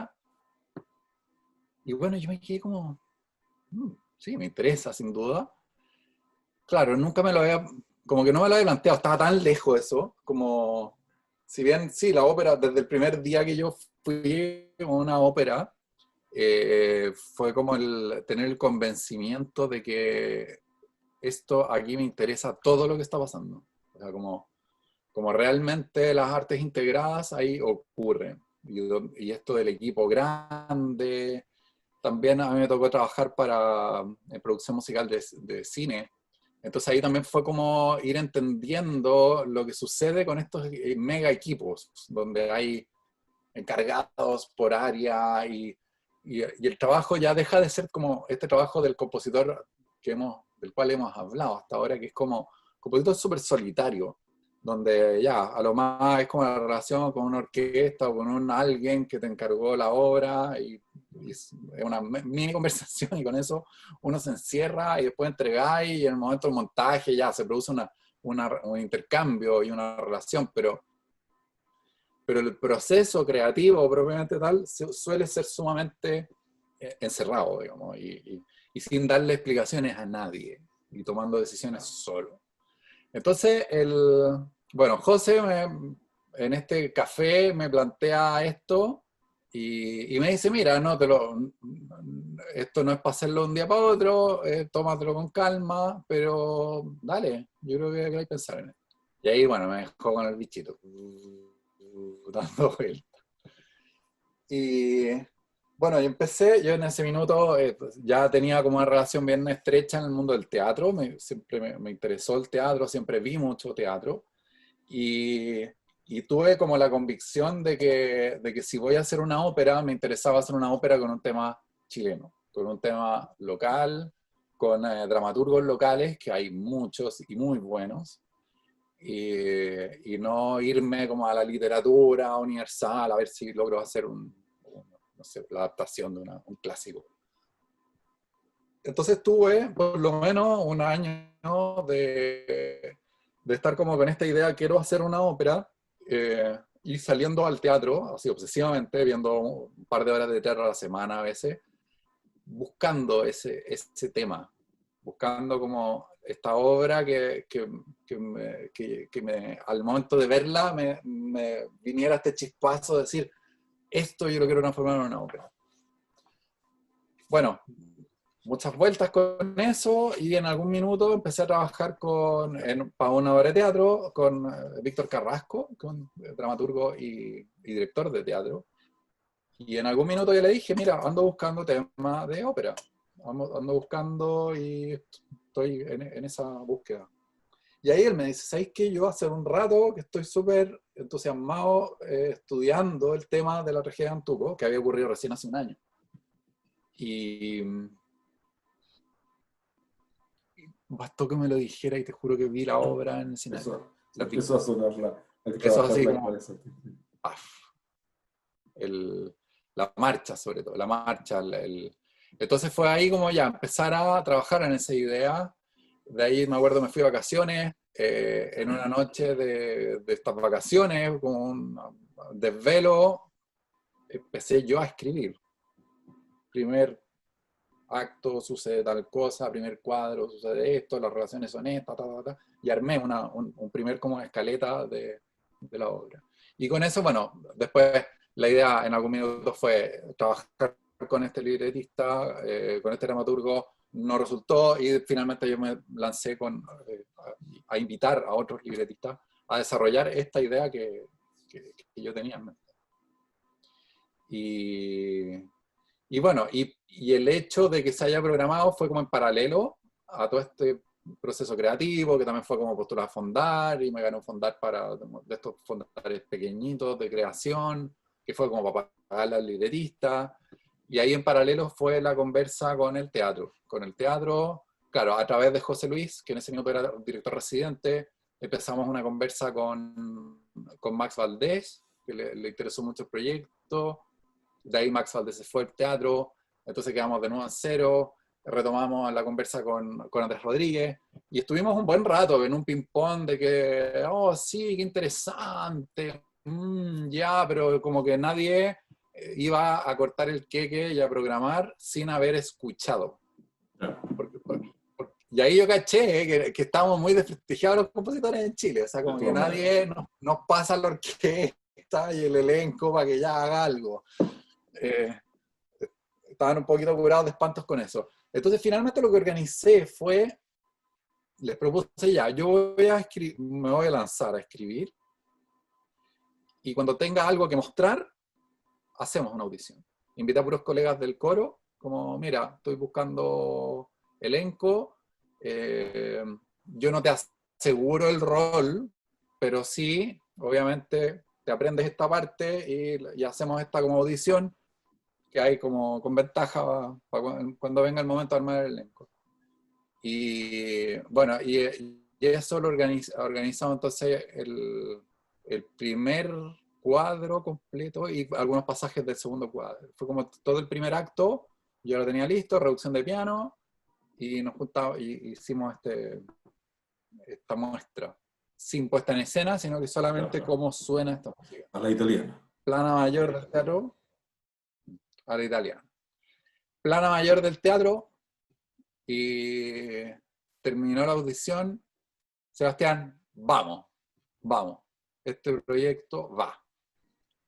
Y bueno, yo me quedé como... sí, me interesa, sin duda. Claro, nunca me lo había... Como que no me lo había planteado. Estaba tan lejos eso. Como... Si bien, sí, la ópera, desde el primer día que yo fui a una ópera, fue como tener el convencimiento de que esto aquí me interesa todo lo que está pasando. O sea, como realmente las artes integradas ahí ocurren. Y esto del equipo grande, también a mí me tocó trabajar en producción musical de cine. Entonces ahí también fue como ir entendiendo lo que sucede con estos mega equipos, donde hay encargados por área y el trabajo ya deja de ser como este trabajo del compositor del cual hemos hablado hasta ahora, que es como compositor súper solitario, donde ya a lo más es como la relación con una orquesta o con alguien que te encargó la obra y es una mini conversación y con eso uno se encierra y después entregáis y en el momento del montaje ya se produce un intercambio y una relación, pero el proceso creativo propiamente tal suele ser sumamente encerrado, digamos, y sin darle explicaciones a nadie y tomando decisiones solo. Entonces, bueno, José en este café me plantea esto y me dice, mira, esto no es para hacerlo de un día para otro, tómatelo con calma, pero dale, yo creo que hay que pensar en esto. Y ahí, bueno, me dejó con el bichito, dando vueltas. Y bueno, yo en ese minuto pues, ya tenía como una relación bien estrecha en el mundo del teatro, siempre me interesó el teatro, siempre vi mucho teatro, y tuve como la convicción de que si voy a hacer una ópera, me interesaba hacer una ópera con un tema chileno, con un tema local, con dramaturgos locales, que hay muchos y muy buenos, y no irme como a la literatura universal a ver si logro hacer no sé, la adaptación de un clásico. Entonces tuve por lo menos un año de estar como con esta idea, quiero hacer una ópera, y saliendo al teatro, así obsesivamente, viendo un par de horas de teatro a la semana a veces, buscando ese tema, buscando como esta obra que al momento de verla me viniera este chispazo de decir, esto yo lo quiero transformar en una ópera. Bueno, muchas vueltas con eso y en algún minuto empecé a trabajar para una obra de teatro con Víctor Carrasco, dramaturgo y director de teatro. Y en algún minuto yo le dije, mira, ando buscando temas de ópera. Ando buscando y estoy en esa búsqueda. Y ahí él me dice, ¿sabes qué? Yo hace un rato que estoy súper entusiasmado estudiando el tema de la tragedia de Antuco, que había ocurrido recién hace un año. Y bastó que me lo dijera y te juro que vi la obra en el escenario. Empezó a sonar hay que Eso trabajar así la como... cabeza. la marcha, sobre todo, la marcha. Entonces fue ahí como ya empezar a trabajar en esa idea. De ahí me acuerdo, me fui de vacaciones, en una noche de estas vacaciones, con un desvelo, empecé yo a escribir. acto sucede tal cosa, primer cuadro sucede esto, las relaciones son estas, y armé un primer como escaleta de la obra. Y con eso, bueno, después la idea en algún minuto fue trabajar con este libretista, con este dramaturgo, no resultó, y finalmente yo me lancé a invitar a otros libretistas a desarrollar esta idea que yo tenía en mente. Y bueno, y el hecho de que se haya programado fue como en paralelo a todo este proceso creativo, que también fue como postular a Fondar, y me gané un Fondar de estos fondares pequeñitos de creación, que fue como para pagarle al libretista. Y ahí en paralelo fue la conversa con el teatro. Con el teatro, claro, a través de José Luis, que en ese minuto era director residente, empezamos una conversa con Max Valdés, que le interesó mucho el proyecto. De ahí Max Valdés se fue al teatro, entonces quedamos de nuevo en cero, retomamos la conversa con Andrés Rodríguez, y estuvimos un buen rato en un ping-pong de que, oh sí, qué interesante, ya, pero como que nadie iba a cortar el queque y a programar sin haber escuchado. Y ahí yo caché que estábamos muy desprestigiados los compositores en Chile, o sea, como que nadie nos pasa la orquesta y el elenco para que ya haga algo. Estaban un poquito curados de espantos con eso. Entonces finalmente lo que organicé fue, les propuse ya, yo me voy a lanzar a escribir, y cuando tenga algo que mostrar, hacemos una audición. Invité a puros colegas del coro, como, mira, estoy buscando elenco, yo no te aseguro el rol, pero sí, obviamente, te aprendes esta parte y hacemos esta como audición, que hay como con ventaja cuando venga el momento de armar el elenco. Y bueno, y eso lo organizamos entonces el primer cuadro completo y algunos pasajes del segundo cuadro. Fue como todo el primer acto, yo lo tenía listo, reducción de piano, y nos juntamos y hicimos esta muestra, sin puesta en escena, sino que solamente cómo suena esta música. A la italiana. Plana mayor del teatro, a la italiana. Plana mayor del teatro, y terminó la audición. Sebastián, vamos, este proyecto va.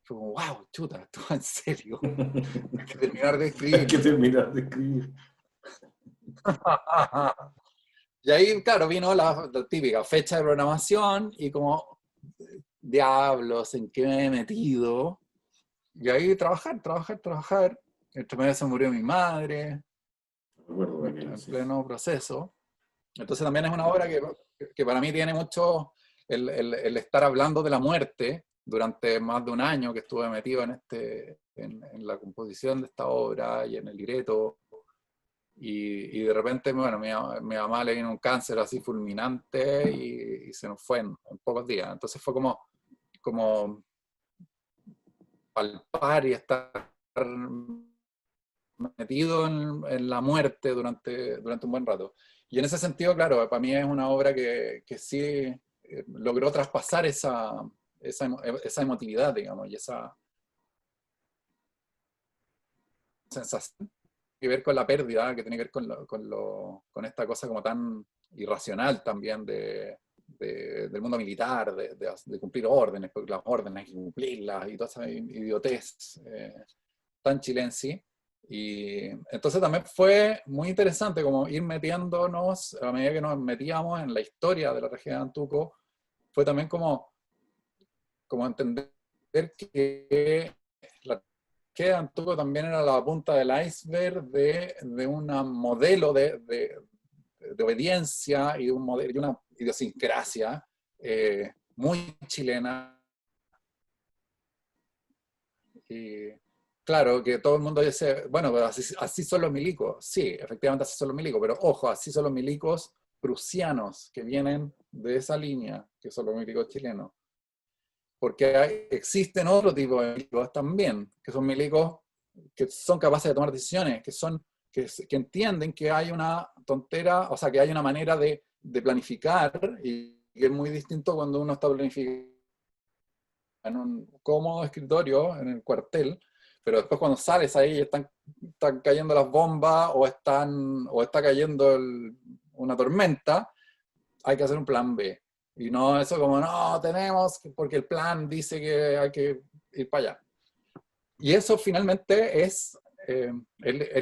Fue como, wow, chuta, esto va en serio. Hay que terminar de escribir. Hay que terminar de escribir. Y ahí, claro, vino la típica fecha de programación, y como, diablos, ¿en qué me he metido? Y ahí trabajar. Entre medio se murió mi madre, Recuerdo en pleno proceso. Entonces también es una obra que para mí tiene mucho el estar hablando de la muerte durante más de un año que estuve metido en la composición de esta obra y en el libreto. Y de repente, bueno, mi mamá le vino un cáncer así fulminante y se nos fue en pocos días. Entonces fue como palpar y estar metido en la muerte durante un buen rato. Y en ese sentido, claro, para mí es una obra que sí logró traspasar esa emotividad, digamos, y esa sensación que ver con la pérdida, que tiene que ver con esta cosa como tan irracional también del mundo militar, de cumplir órdenes, porque las órdenes hay que cumplirlas, y toda esa idiotez tan chilense. Y entonces también fue muy interesante como ir metiéndonos, a medida que nos metíamos en la historia de la tragedia de Antuco, fue también como entender que la tragedia de Antuco también era la punta del iceberg de un modelo de obediencia y de una idiosincrasia muy chilena. Y claro, que todo el mundo dice, bueno, pero así son los milicos. Sí, efectivamente así son los milicos, pero ojo, así son los milicos prusianos que vienen de esa línea, que son los milicos chilenos. Porque existen otro tipo de milicos también, que son milicos que son capaces de tomar decisiones, que entienden que hay una tontera, o sea, que hay una manera de planificar, y que es muy distinto cuando uno está planificando en un cómodo escritorio, en el cuartel, pero después cuando sales ahí están están cayendo las bombas o está cayendo una tormenta, hay que hacer un plan B. Y no eso como, no, porque el plan dice que hay que ir para allá. Y eso finalmente es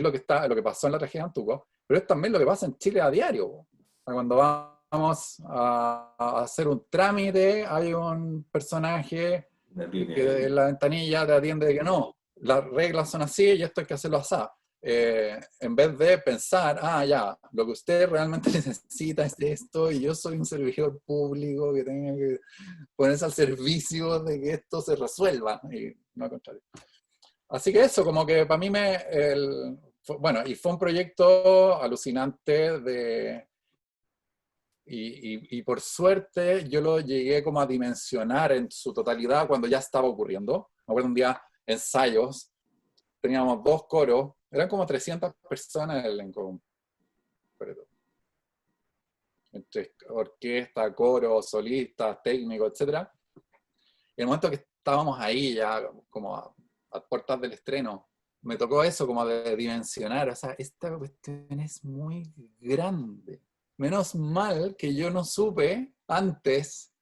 lo que pasó en la tragedia de Antuco, pero es también lo que pasa en Chile a diario. Cuando vamos a hacer un trámite, hay un personaje que en la ventanilla te atiende de que no, las reglas son así y esto hay que hacerlo así. En vez de pensar, ya, lo que usted realmente necesita es esto y yo soy un servidor público que tenga que ponerse al servicio de que esto se resuelva, y no al contrario. Así que eso, como que para mí y fue un proyecto alucinante y por suerte yo lo llegué como a dimensionar en su totalidad cuando ya estaba ocurriendo. Me acuerdo un día, ensayos, teníamos 2 coros, eran como 300 personas en el elenco. Entre orquesta, coro, solistas, técnicos, etc. Y en el momento que estábamos ahí ya como a puertas del estreno, me tocó eso como de dimensionar, o sea, esta cuestión es muy grande. Menos mal que yo no supe antes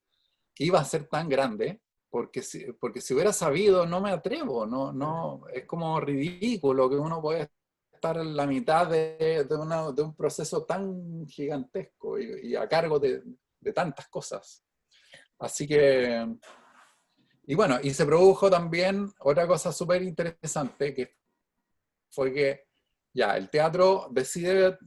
que iba a ser tan grande, porque si hubiera sabido no me atrevo, no, es como ridículo que uno pueda estar en la mitad de un proceso tan gigantesco y a cargo de tantas cosas. Así que, y bueno, y se produjo también otra cosa súper interesante, que fue que ya el teatro decide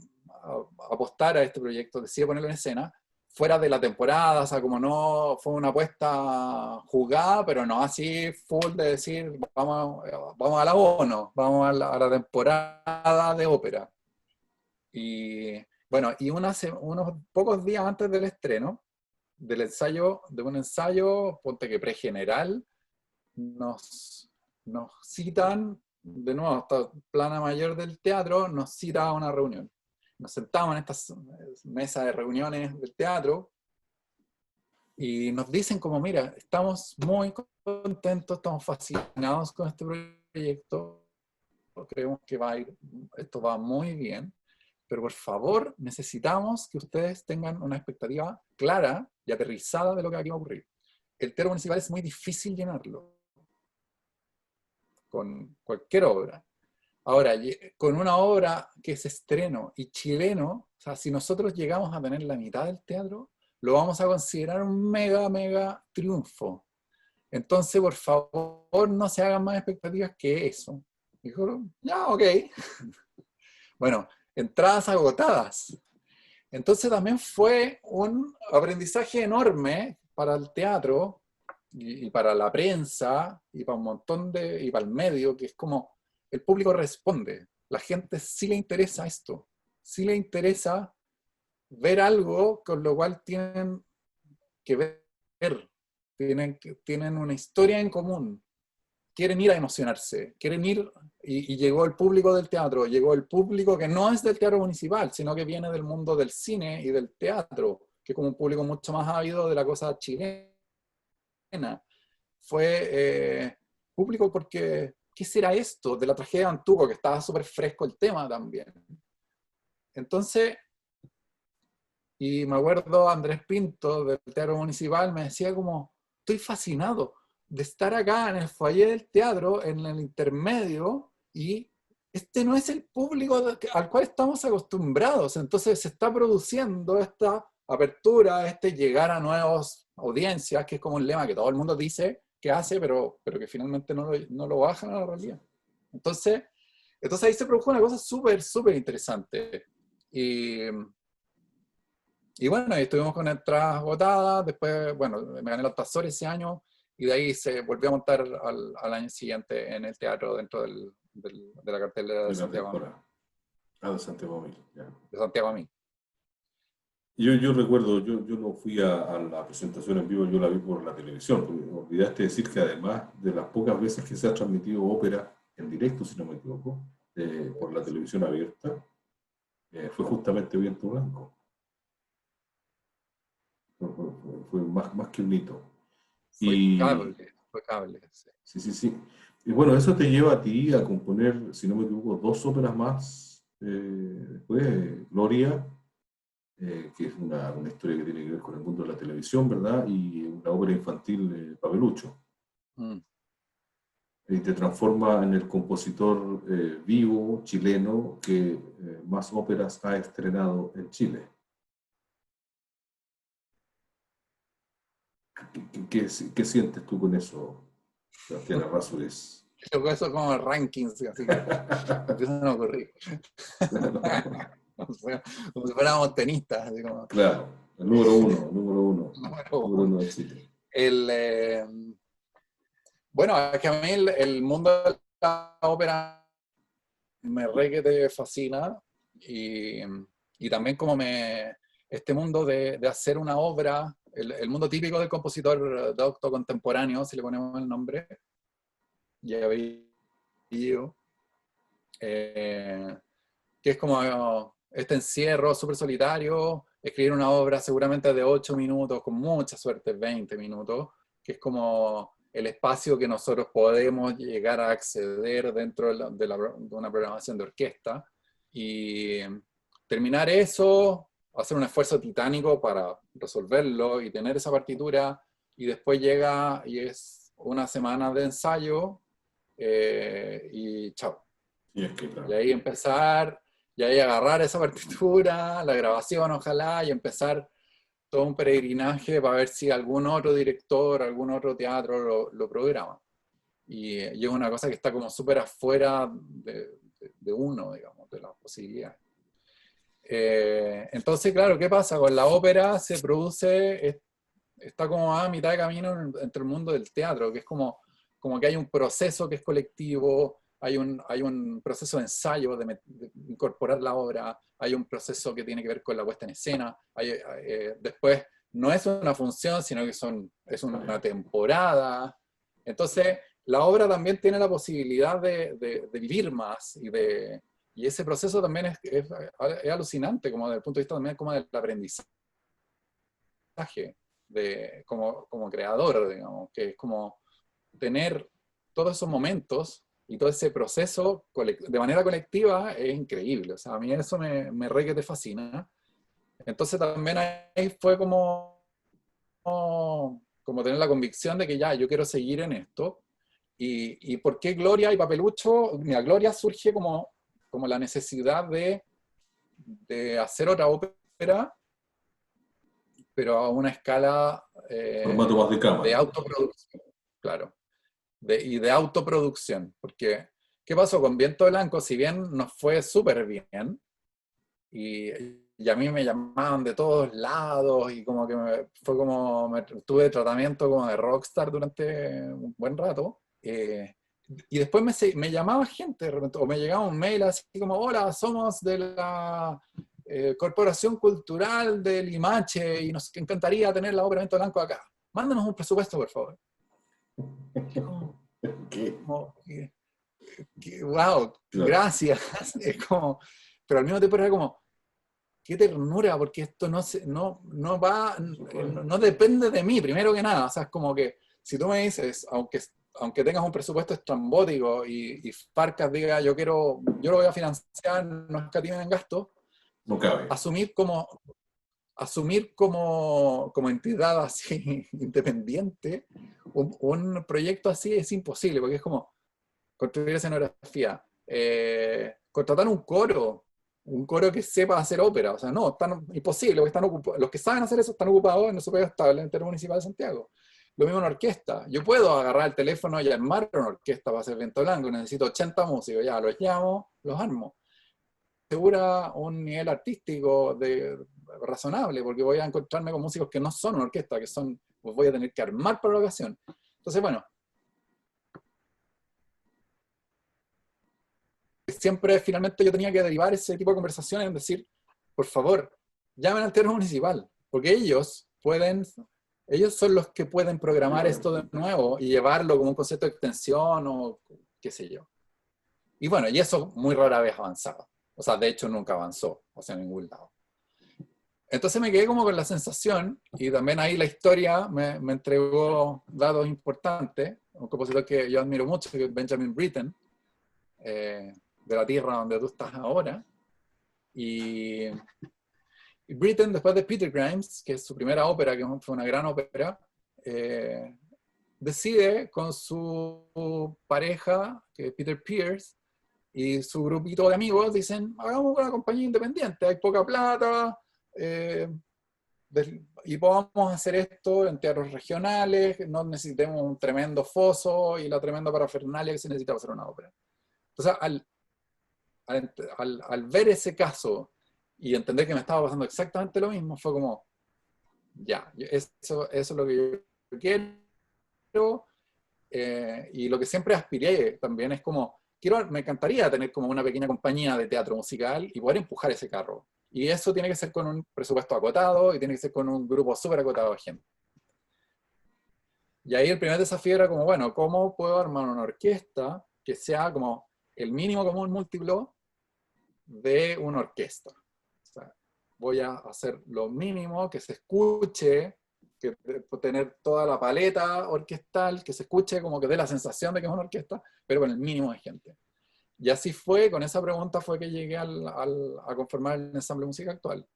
apostar a este proyecto, decide ponerlo en escena, fuera de la temporada, o sea, como no fue una apuesta jugada, pero no así full de decir, vamos a la ONU, vamos a la temporada de ópera. Y bueno, y unos pocos días antes del estreno, de un ensayo, ponte que pregeneral, nos citan, de nuevo, esta plana mayor del teatro, nos cita a una reunión. Nos sentamos en estas mesas de reuniones del teatro y nos dicen como, mira, estamos muy contentos, estamos fascinados con este proyecto, creemos que esto va muy bien, pero por favor necesitamos que ustedes tengan una expectativa clara y aterrizada de lo que aquí va a ocurrir. El teatro municipal es muy difícil llenarlo con cualquier obra. Ahora, con una obra que es estreno y chileno, o sea, si nosotros llegamos a tener la mitad del teatro, lo vamos a considerar un mega triunfo. Entonces, por favor, no se hagan más expectativas que eso. Dijo, ya, ok. Bueno, entradas agotadas. Entonces también fue un aprendizaje enorme para el teatro y para la prensa y para un montón y para el medio, que es como el público responde. La gente sí le interesa esto, sí le interesa ver algo con lo cual tienen que ver, tienen una historia en común, quieren ir a emocionarse, quieren ir, y llegó el público del teatro, llegó el público que no es del teatro municipal, sino que viene del mundo del cine y del teatro, que es como un público mucho más ávido de la cosa chilena. Fue público porque, ¿qué será esto? De la tragedia de Antuco, que estaba súper fresco el tema también. Entonces, y me acuerdo Andrés Pinto del Teatro Municipal me decía como, estoy fascinado de estar acá en el foyer del teatro, en el intermedio, y este no es el público al cual estamos acostumbrados. Entonces se está produciendo esta apertura, llegar a nuevas audiencias, que es como un lema que todo el mundo dice que hace, pero que finalmente no lo bajan a la realidad. Entonces ahí se produjo una cosa súper interesante. Y bueno, estuvimos con entradas agotadas, después, bueno, me gané los Tazores ese año, y de ahí se volvió a montar al año siguiente en el teatro dentro de la cartelera de Santiago a mí. De Santiago a mí, ya. De Santiago a mí. Yo recuerdo, yo no fui a la presentación en vivo, yo la vi por la televisión, porque me olvidaste decir que además de las pocas veces que se ha transmitido ópera en directo, si no me equivoco, por la televisión abierta, fue justamente Viento Blanco. Fue más que un hito. Fue cable. Sí. Y bueno, eso te lleva a ti a componer, si no me equivoco, 2 óperas más. Después, Gloria, que es una historia que tiene que ver con el mundo de la televisión, ¿verdad? Y una ópera infantil, Papelucho. Mm. Y te transforma en el compositor vivo chileno que más óperas ha estrenado en Chile. ¿Qué sientes tú con eso, Sebastián Errázuriz? Luego eso como rankings, así que empiezan a ocurrir. Como si fuéramos tenistas, así como, Claro, el número uno, número número uno. uno de Chile. Bueno, es que a mí el mundo de la ópera me re que te fascina y también como este mundo de hacer una obra, el mundo típico del compositor docto contemporáneo, si le ponemos el nombre, ya apellido, que es como este encierro súper solitario, escribir una obra seguramente de 8 minutos, con mucha suerte 20 minutos, que es como el espacio que nosotros podemos llegar a acceder dentro de una programación de orquesta, y terminar eso, hacer un esfuerzo titánico para resolverlo y tener esa partitura, y después llega y es una semana de ensayo, y chao. Y es que, claro. Y ahí empezar, y ahí agarrar esa partitura, la grabación ojalá, y empezar todo un peregrinaje para ver si algún otro director, algún otro teatro lo programa. Y es una cosa que está como súper afuera de uno, digamos, de las posibilidades. Entonces, claro, ¿qué pasa? Con la ópera se produce, está como a mitad de camino entre el mundo del teatro, que es como que hay un proceso que es colectivo, hay un proceso de ensayo, de incorporar la obra, hay un proceso que tiene que ver con la puesta en escena, después no es una función, sino que es una temporada. Entonces, la obra también tiene la posibilidad de vivir más, y ese proceso también es alucinante, como desde el punto de vista también como del aprendizaje, como creador, digamos, que es como tener todos esos momentos y todo ese proceso de manera colectiva es increíble. O sea, a mí eso me re que te fascina. Entonces también ahí fue como tener la convicción de que ya, yo quiero seguir en esto. ¿Y por qué Gloria y Papelucho? Mira, Gloria surge como la necesidad de hacer otra ópera, pero a una escala Formato más de de cámara. autoproducción, claro. Y de autoproducción, porque ¿qué pasó con Viento Blanco? Si bien nos fue súper bien, y a mí me llamaban de todos lados, y como que fue como, tuve tratamiento como de rockstar durante un buen rato, y después me llamaba gente de repente, o me llegaba un mail así como, hola, somos de la Corporación Cultural de Limache, y nos encantaría tener la obra Viento Blanco acá. Mándanos un presupuesto, por favor. ¿Qué? Wow, Claro. gracias. Es como, pero al mismo tiempo era como, qué ternura, porque esto no va, no depende de mí, primero que nada. O sea, es como que si tú me dices, aunque tengas un presupuesto estrambótico y Farcas diga, yo lo voy a financiar, no escatimen en gastos, No cabe. asumir como entidad así independiente un proyecto así es imposible, porque es como construir escenografía, contratar un coro que sepa hacer ópera, o sea, no, imposible, porque los que saben hacer eso están ocupados en el Superior Estable Intermunicipal de Santiago. Lo mismo en orquesta. Yo puedo agarrar el teléfono y armar una orquesta para hacer Viento Blanco, necesito 80 músicos, ya los llamo, los armo. Asegura un nivel artístico razonable, porque voy a encontrarme con músicos que no son una orquesta, pues voy a tener que armar para la ocasión. Entonces, bueno, siempre finalmente yo tenía que derivar ese tipo de conversaciones en decir, por favor, llamen al teatro municipal, porque ellos son los que pueden programar esto de nuevo y llevarlo como un concepto de extensión o qué sé yo. Y bueno, y eso muy rara vez avanzaba. O sea, de hecho nunca avanzó hacia ningún lado. Entonces me quedé como con la sensación, y también ahí la historia me entregó datos importantes, un compositor que yo admiro mucho, que es Benjamin Britten, de la tierra donde tú estás ahora. Y Britten, después de Peter Grimes, que es su primera ópera, que fue una gran ópera, decide con su pareja, que es Peter Pierce, y su grupito de amigos, dicen, hagamos una compañía independiente, hay poca plata, y podamos hacer esto en teatros regionales, no necesitemos un tremendo foso y la tremenda parafernalia que se necesita para hacer una ópera. Entonces, al ver ese caso y entender que me estaba pasando exactamente lo mismo, fue como, ya, eso es lo que yo quiero, y lo que siempre aspiré también es como, me encantaría tener como una pequeña compañía de teatro musical y poder empujar ese carro. Y eso tiene que ser con un presupuesto acotado y tiene que ser con un grupo súper acotado de gente. Y ahí el primer desafío era como, bueno, ¿cómo puedo armar una orquesta que sea como el mínimo común múltiplo de una orquesta? O sea, voy a hacer lo mínimo, que se escuche, que tener toda la paleta orquestal, que se escuche como que dé la sensación de que es una orquesta, pero con el mínimo de gente. Y así fue, con esa pregunta fue que llegué a conformar el ensamble música actual.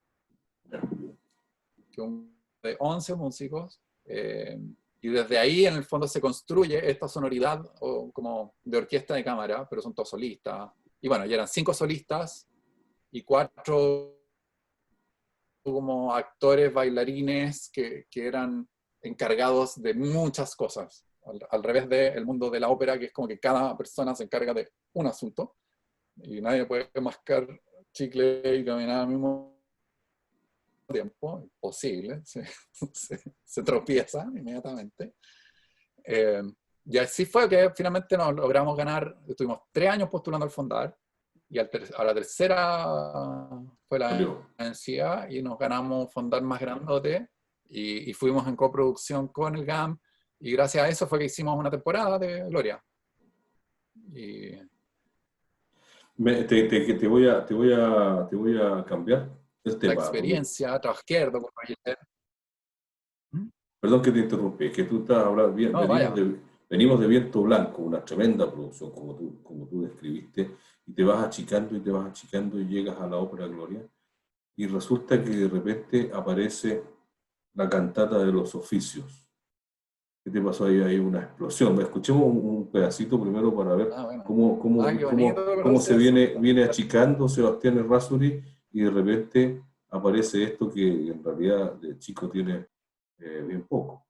De 11 músicos, y desde ahí en el fondo se construye esta sonoridad como de orquesta de cámara, pero son todos solistas. Y bueno, ya eran 5 solistas y 4 como actores, bailarines que eran encargados de muchas cosas. Al revés del mundo de la ópera, que es como que cada persona se encarga de un asunto y nadie puede mascar chicle y caminar al mismo tiempo, imposible, se tropieza inmediatamente. Y así fue que finalmente nos logramos ganar, estuvimos 3 años postulando al Fondar, y a la tercera fue la vencida y nos ganamos Fondar más grandote, y fuimos en coproducción con el GAM, y gracias a eso fue que hicimos una temporada de Gloria. Y te voy a cambiar el tema. La experiencia, trabajé con Magister. Perdón que te interrumpí, es que tú estás hablando bien, No, venimos de Viento Blanco, una tremenda producción, como tú describiste, y te vas achicando y llegas a la Ópera Gloria, y resulta que de repente aparece la cantata de los oficios. ¿Qué te pasó ahí? Hay una explosión. Escuchemos un pedacito primero para ver bueno. cómo se viene achicando Sebastián Errázuriz, y de repente aparece esto que en realidad de chico tiene bien poco.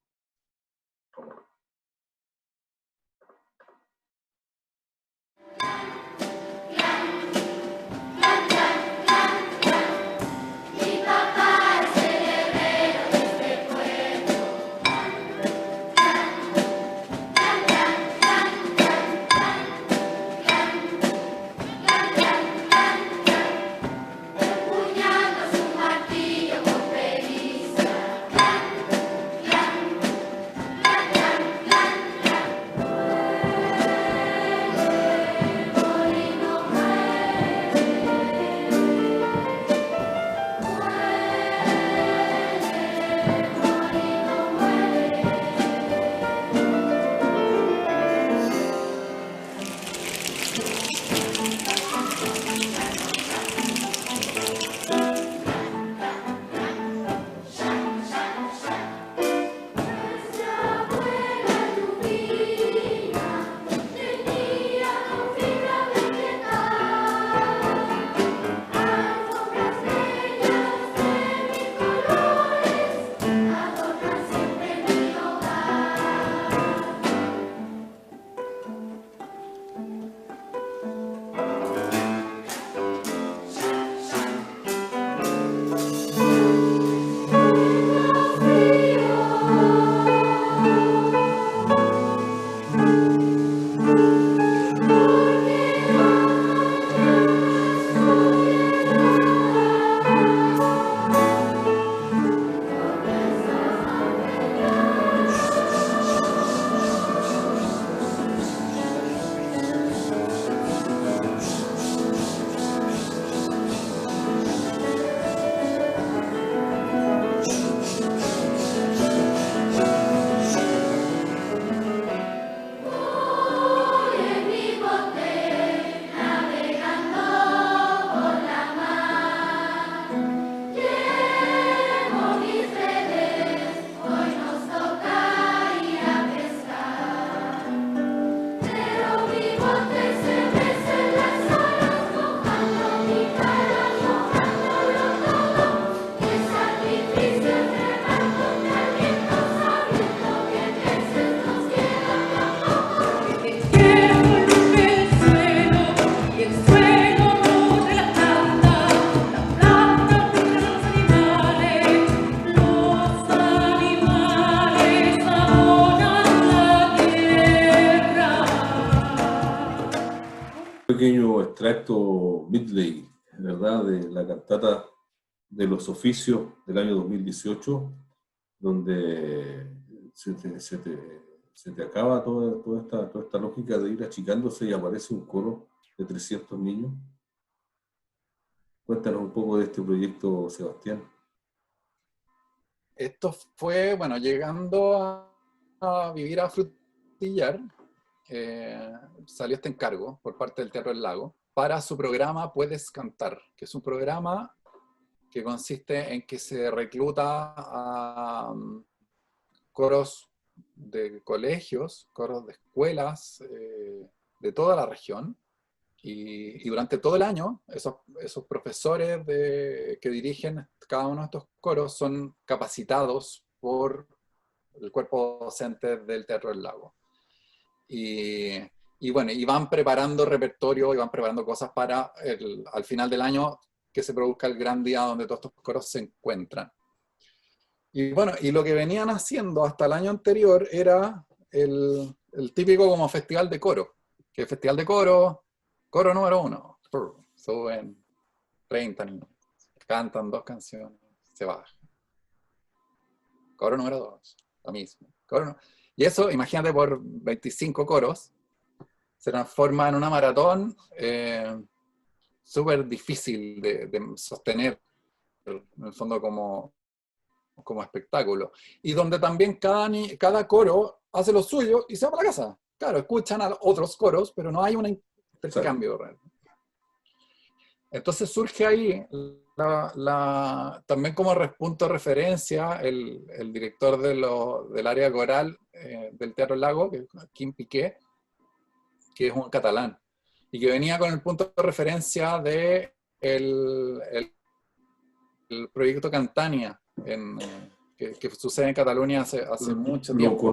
acto Midley, ¿verdad? De la cantata de los oficios del año 2018, donde se te acaba toda esta lógica de ir achicándose y aparece un coro de 300 niños. Cuéntanos un poco de este proyecto, Sebastián. Esto fue, bueno, llegando a vivir a Frutillar, salió este encargo por parte del Teatro del Lago para su programa Puedes Cantar, que es un programa que consiste en que se recluta a coros de colegios, coros de escuelas de toda la región, y durante todo el año esos profesores que dirigen cada uno de estos coros son capacitados por el cuerpo docente del Teatro del Lago. Y bueno, y van preparando repertorio y van preparando cosas para al final del año que se produzca el gran día donde todos estos coros se encuentran. Y bueno, y lo que venían haciendo hasta el año anterior era el típico como festival de coro, que el festival de coro, coro número 1, suben 30 niños, cantan 2 canciones, se bajan. Coro número 2, lo mismo. Y eso, imagínate, por 25 coros, se transforma en una maratón súper difícil de sostener, en el fondo como espectáculo. Y donde también cada coro hace lo suyo y se va para la casa. Claro, escuchan a otros coros, pero no hay un intercambio real. Entonces surge ahí, también como punto de referencia, el director del área coral del Teatro Lago, que es Quim Piqué, que es un catalán, y que venía con el punto de referencia de el proyecto Cantania, que sucede en Cataluña hace mucho tiempo.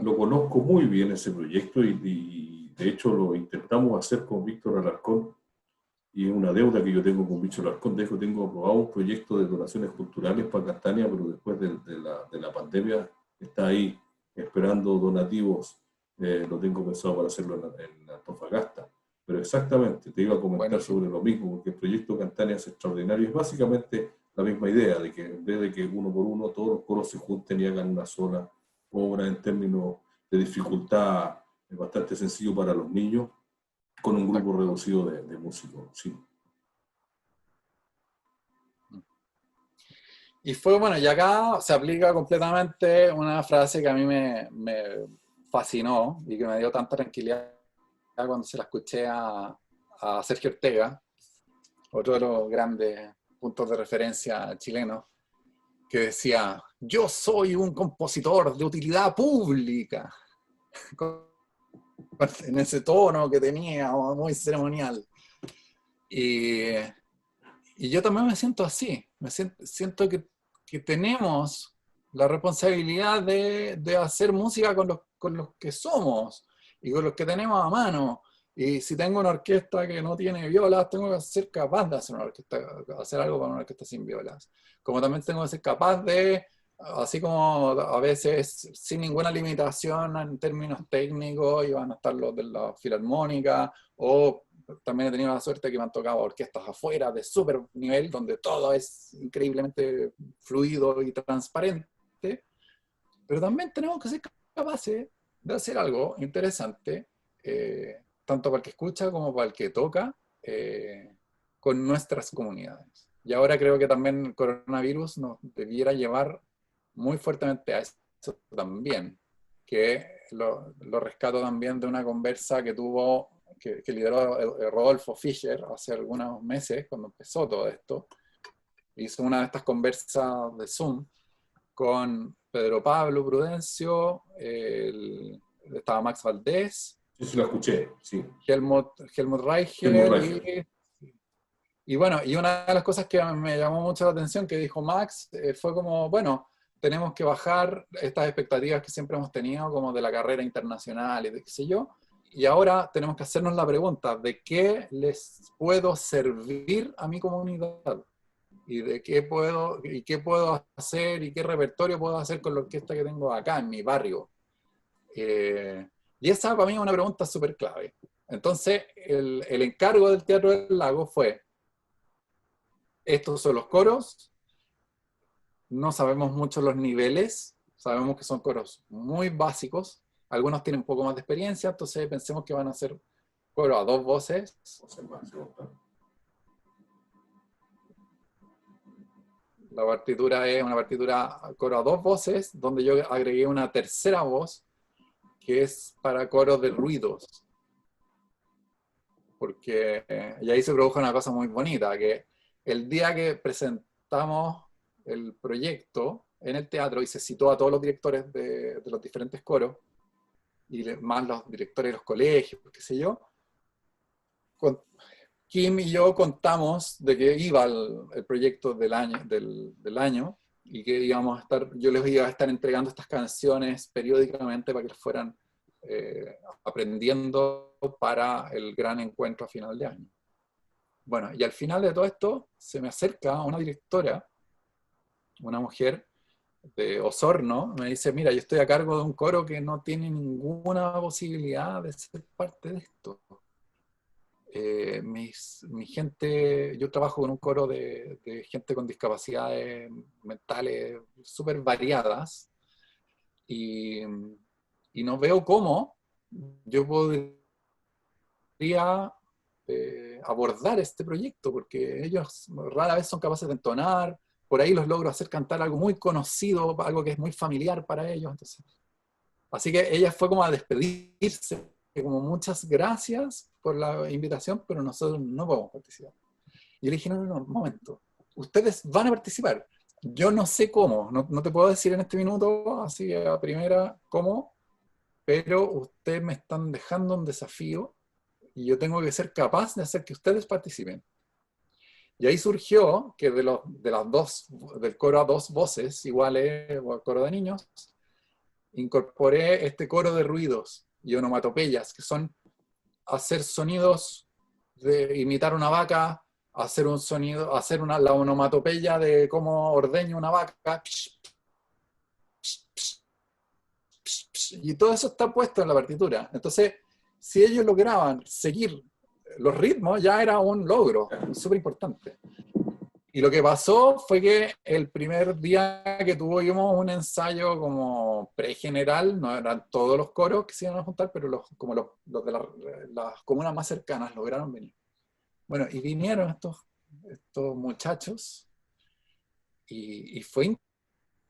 Lo conozco muy bien ese proyecto y de hecho lo intentamos hacer con Víctor Alarcón, y es una deuda que yo tengo con Víctor Alarcón. De hecho, tengo aprobado un proyecto de donaciones culturales para Castania, pero después de la pandemia está ahí esperando donativos. Lo tengo pensado para hacerlo en Antofagasta. Pero exactamente, te iba a comentar sobre lo mismo, porque el proyecto Castania es extraordinario. Es básicamente la misma idea, de que en vez de que uno por uno todos los coros se junten y hagan una sola obra en términos de dificultad, es bastante sencillo para los niños, con un grupo reducido de músicos, sí. Y fue, bueno, y acá se aplica completamente una frase que a mí me fascinó y que me dio tanta tranquilidad cuando se la escuché a Sergio Ortega, otro de los grandes puntos de referencia chilenos, que decía: yo soy un compositor de utilidad pública. En ese tono que tenía, muy ceremonial. Y yo también me siento así. Siento que tenemos la responsabilidad de hacer música con los que somos y con los que tenemos a mano. Y si tengo una orquesta que no tiene violas, tengo que ser capaz de hacer algo con una orquesta sin violas. Como también tengo que ser capaz de, así como a veces sin ninguna limitación en términos técnicos, iban a estar los de la filarmónica, o también he tenido la suerte que me han tocado orquestas afuera de súper nivel, donde todo es increíblemente fluido y transparente, pero también tenemos que ser capaces de hacer algo interesante, tanto para el que escucha como para el que toca, con nuestras comunidades. Y ahora creo que también el coronavirus nos debiera llevar muy fuertemente a eso también, que lo rescato también de una conversa que lideró Rodolfo Fischer hace algunos meses, cuando empezó todo esto. Hizo una de estas conversas de Zoom con Pedro Pablo Prudencio, estaba Max Valdés. Sí, lo escuché, sí. Helmut Reichel. Y bueno, y una de las cosas que me llamó mucho la atención que dijo Max fue como, bueno, tenemos que bajar estas expectativas que siempre hemos tenido, como de la carrera internacional y de qué sé yo, y ahora tenemos que hacernos la pregunta de qué les puedo servir a mi comunidad, y de qué puedo hacer y qué repertorio puedo hacer con la orquesta que tengo acá en mi barrio. Y esa para mí es una pregunta súper clave. Entonces, el encargo del Teatro del Lago fue, estos son los coros, no sabemos mucho los niveles, sabemos que son coros muy básicos, algunos tienen un poco más de experiencia, entonces pensemos que van a ser coros a 2 voces. La partitura es una partitura coro a 2 voces, donde yo agregué una tercera voz, que es para coros de ruidos. Porque y ahí se produjo una cosa muy bonita, que el día que presentamos el proyecto en el teatro y se citó a todos los directores de los diferentes coros, y más los directores de los colegios, qué sé yo, Kim y yo contamos de que iba el proyecto del año y que íbamos a estar, yo les iba a estar entregando estas canciones periódicamente para que las fueran aprendiendo para el gran encuentro a final de año. Bueno, y al final de todo esto se me acerca una directora, una mujer de Osorno, me dice, mira, yo estoy a cargo de un coro que no tiene ninguna posibilidad de ser parte de esto. Mi gente, yo trabajo con un coro de gente con discapacidades mentales súper variadas y no veo cómo yo podría abordar este proyecto, porque ellos rara vez son capaces de entonar, por ahí los logro hacer cantar algo muy conocido, algo que es muy familiar para ellos. Entonces, así que ella fue como a despedirse, como muchas gracias por la invitación, pero nosotros no podemos participar. Y yo le dije, no, un momento, ustedes van a participar. Yo no sé cómo, no te puedo decir en este minuto, así a primera, cómo, pero ustedes me están dejando un desafío y yo tengo que ser capaz de hacer que ustedes participen. Y ahí surgió que del coro a 2 voces iguales, o coro de niños, incorporé este coro de ruidos y onomatopeyas, que son hacer sonidos de imitar una vaca, hacer un sonido, la onomatopeya de cómo ordeña una vaca, y todo eso está puesto en la partitura. Entonces, si ellos lograban seguir los ritmos, ya era un logro súper importante. Y lo que pasó fue que el primer día que tuvimos un ensayo como pre-general, no eran todos los coros que se iban a juntar, pero los de las comunas más cercanas lograron venir. Bueno, y vinieron estos muchachos y fue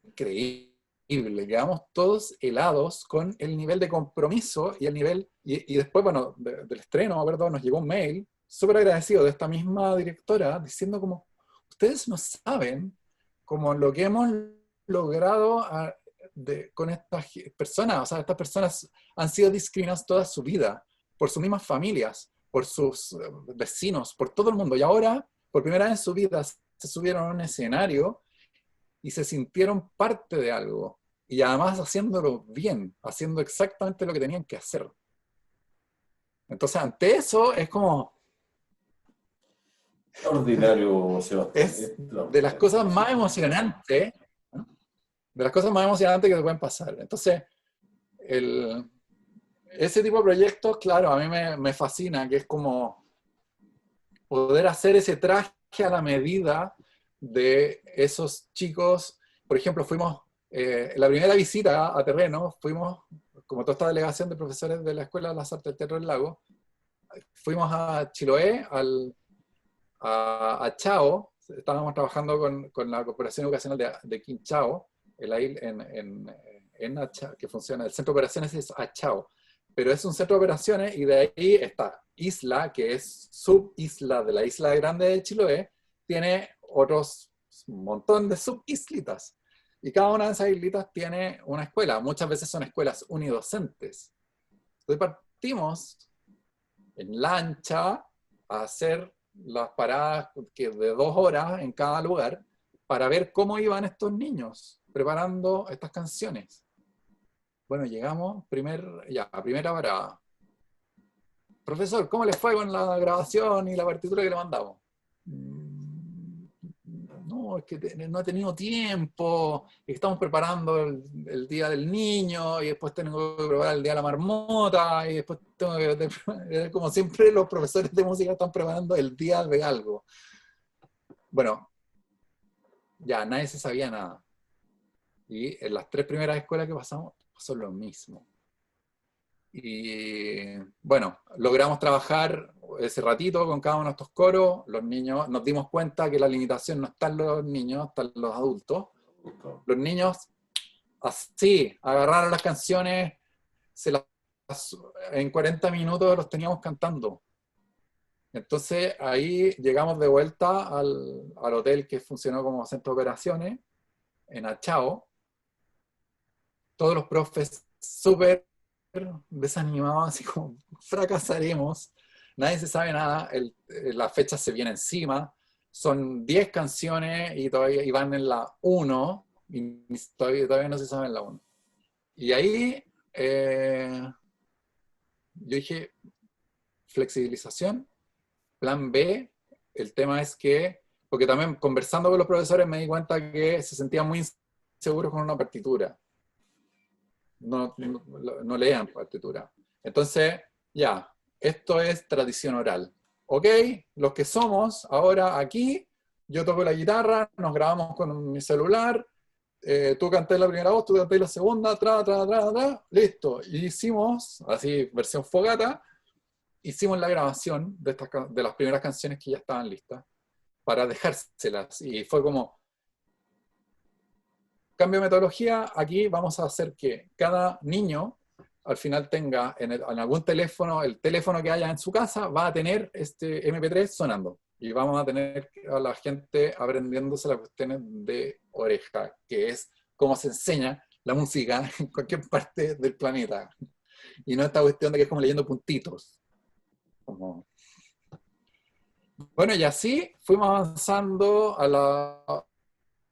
increíble. Quedamos todos helados con el nivel de compromiso y el nivel, y después, bueno, del estreno, me acuerdo, nos llegó un mail súper agradecido de esta misma directora diciendo como, ustedes no saben como lo que hemos logrado con estas personas. O sea, estas personas han sido discriminadas toda su vida por sus mismas familias, por sus vecinos, por todo el mundo. Y ahora, por primera vez en su vida, se subieron a un escenario y se sintieron parte de algo. Y además haciéndolo bien, haciendo exactamente lo que tenían que hacer. Entonces, ante eso, es como... Extraordinario, Sebastián. Es de las cosas más emocionantes, ¿no? De las cosas más emocionantes que te pueden pasar. Entonces, ese tipo de proyectos, claro, a mí me fascina, que es como poder hacer ese traje a la medida de esos chicos. Por ejemplo, fuimos, la primera visita a terreno, fuimos, como toda esta delegación de profesores de la Escuela de las Artes del Teatro del Lago, fuimos a Chiloé, a Chao. Estábamos trabajando con la Corporación Educacional de Quinchao, que funciona, el centro de operaciones es Achao, pero es un centro de operaciones y de ahí está Isla, que es subisla de la isla grande de Chiloé, tiene otros un montón de subislitas, y cada una de esas islitas tiene una escuela, muchas veces son escuelas unidocentes. Entonces partimos en lancha a hacer las paradas de 2 horas en cada lugar para ver cómo iban estos niños preparando estas canciones. Bueno, llegamos, primera parada. Profesor, ¿cómo les fue con la grabación y la partitura que le mandamos? No, no, es que no he tenido tiempo, y estamos preparando el Día del Niño, y después tengo que preparar el Día de la Marmota, y después tengo que, como siempre los profesores de música están preparando el día de algo. Bueno, ya nadie se sabía nada. Y en las 3 primeras escuelas que pasamos, pasó lo mismo. Y bueno, logramos trabajar ese ratito con cada uno de estos coros. Los niños, nos dimos cuenta que la limitación no está en los niños, está en los adultos. Los niños, así, agarraron las canciones, en 40 minutos los teníamos cantando. Entonces ahí llegamos de vuelta al hotel que funcionó como centro de operaciones, en Achao. Todos los profes súper desanimados, así como fracasaremos, nadie se sabe nada, la fecha se viene encima, son 10 canciones y todavía van en la 1, y todavía no se sabe en la 1. Y ahí yo dije, flexibilización, plan B, el tema es que, porque también conversando con los profesores me di cuenta que se sentían muy inseguros con una partitura. No lean partitura. Entonces, ya, esto es tradición oral. Ok, los que somos ahora aquí, yo toco la guitarra, nos grabamos con mi celular, tú canté la primera voz, tú canté la segunda, listo. Y hicimos, así, versión fogata, hicimos la grabación de las primeras canciones que ya estaban listas, para dejárselas. Y fue como, cambio de metodología, aquí vamos a hacer que cada niño al final tenga en algún teléfono, el teléfono que haya en su casa, va a tener este MP3 sonando. Y vamos a tener a la gente aprendiéndose las cuestiones de oreja, que es cómo se enseña la música en cualquier parte del planeta. Y no esta cuestión de que es como leyendo puntitos. Bueno, y así fuimos avanzando a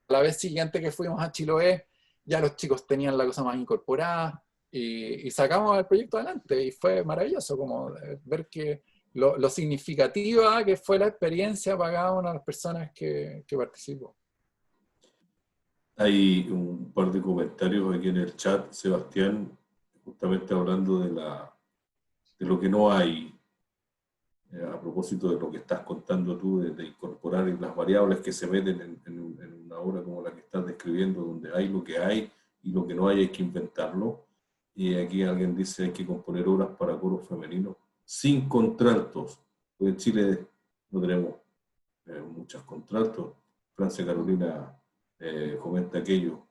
la vez siguiente que fuimos a Chiloé, ya los chicos tenían la cosa más incorporada y sacamos el proyecto adelante y fue maravilloso como ver que lo significativa que fue la experiencia para cada una de las personas que participó. Hay un par de comentarios aquí en el chat, Sebastián, justamente hablando de lo que no hay, a propósito de lo que estás contando tú, de incorporar las variables que se meten en una obra como la que estás describiendo, donde hay lo que hay y lo que no hay que inventarlo. Y aquí alguien dice hay que componer obras para coros femeninos sin contraltos. Porque en Chile no tenemos muchos contraltos. Francia Carolina comenta aquello,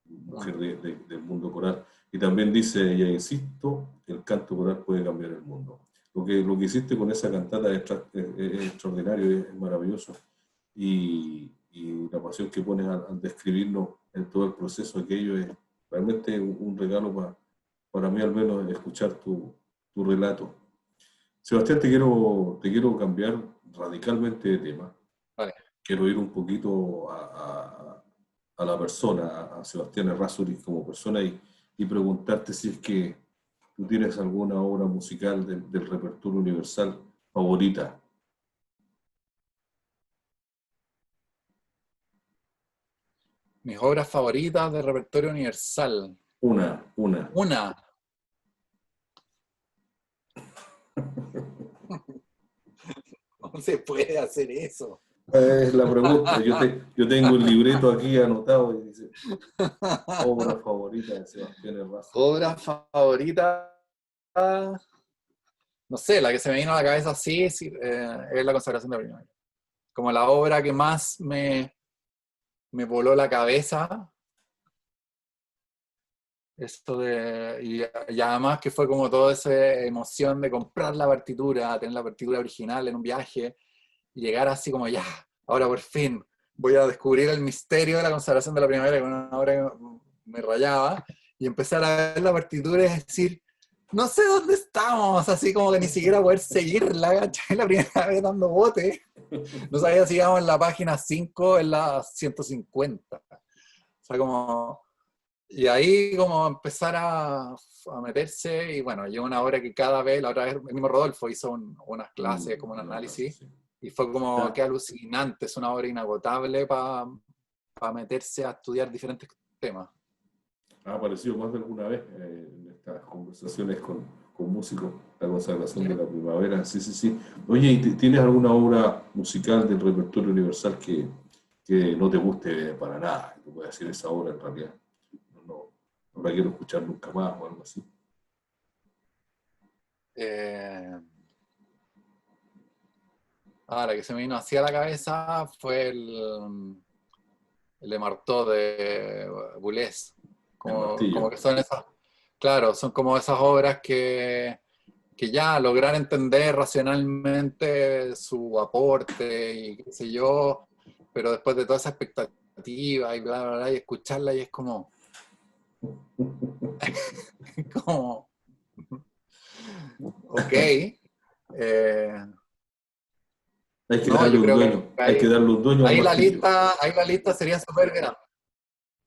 mujer del mundo coral. Y también dice, ya insisto, el canto coral puede cambiar el mundo. Lo que hiciste con esa cantata es extraordinario, es maravilloso. Y la pasión que pones al describirnos en todo el proceso aquello es realmente un regalo para mí, al menos, escuchar tu relato. Sebastián, te quiero cambiar radicalmente de tema. Vale. Quiero ir un poquito a la persona, a Sebastián Errázuriz como persona y preguntarte si es que tú tienes alguna obra musical del repertorio universal favorita. Mis obras favoritas de repertorio universal. Una. No se puede hacer eso. Es la pregunta. Yo tengo el libreto aquí anotado y dice obra favorita de Sebastián Errázuriz. Obra favorita, no sé, la que se me vino a la cabeza así es La Consagración de la Primavera. Como la obra que más me voló la cabeza. Y además que fue como toda esa emoción de comprar la partitura, tener la partitura original en un viaje, y llegar así como ya, ahora por fin voy a descubrir el misterio de La Consagración de la Primavera, que una obra que me rayaba, y empezar a ver la partitura y decir, no sé dónde estamos, así como que ni siquiera poder seguirla, ¿cachai? La primera vez dando bote, no sabía si íbamos en la página 5 o en la 150, o sea, como... Y ahí como empezar a meterse, y bueno, yo una obra que cada vez, la otra vez el mismo Rodolfo hizo unas clases, como un análisis, y fue como, qué alucinante, es una obra inagotable para meterse a estudiar diferentes temas. Ha aparecido más de alguna vez en estas conversaciones con músicos, la consagración ¿Sí? de la primavera. Sí, sí, sí. Oye, ¿y tienes alguna obra musical del repertorio universal que no te guste para nada? Que tú puedas decir, esa obra en realidad no la quiero escuchar nunca más o algo así. Ahora que se me vino así a la cabeza fue el de Marteau de Boulez. El Como martillo. que son esas, claro, son como esas obras que ya lograr entender racionalmente su aporte y qué sé yo, pero después de toda esa expectativa y bla, bla, bla, y escucharla y es como, como, ok. Hay que No, darle yo un creo dueño, que hay que darle un dueño al martillo. ahí la lista sería súper grande.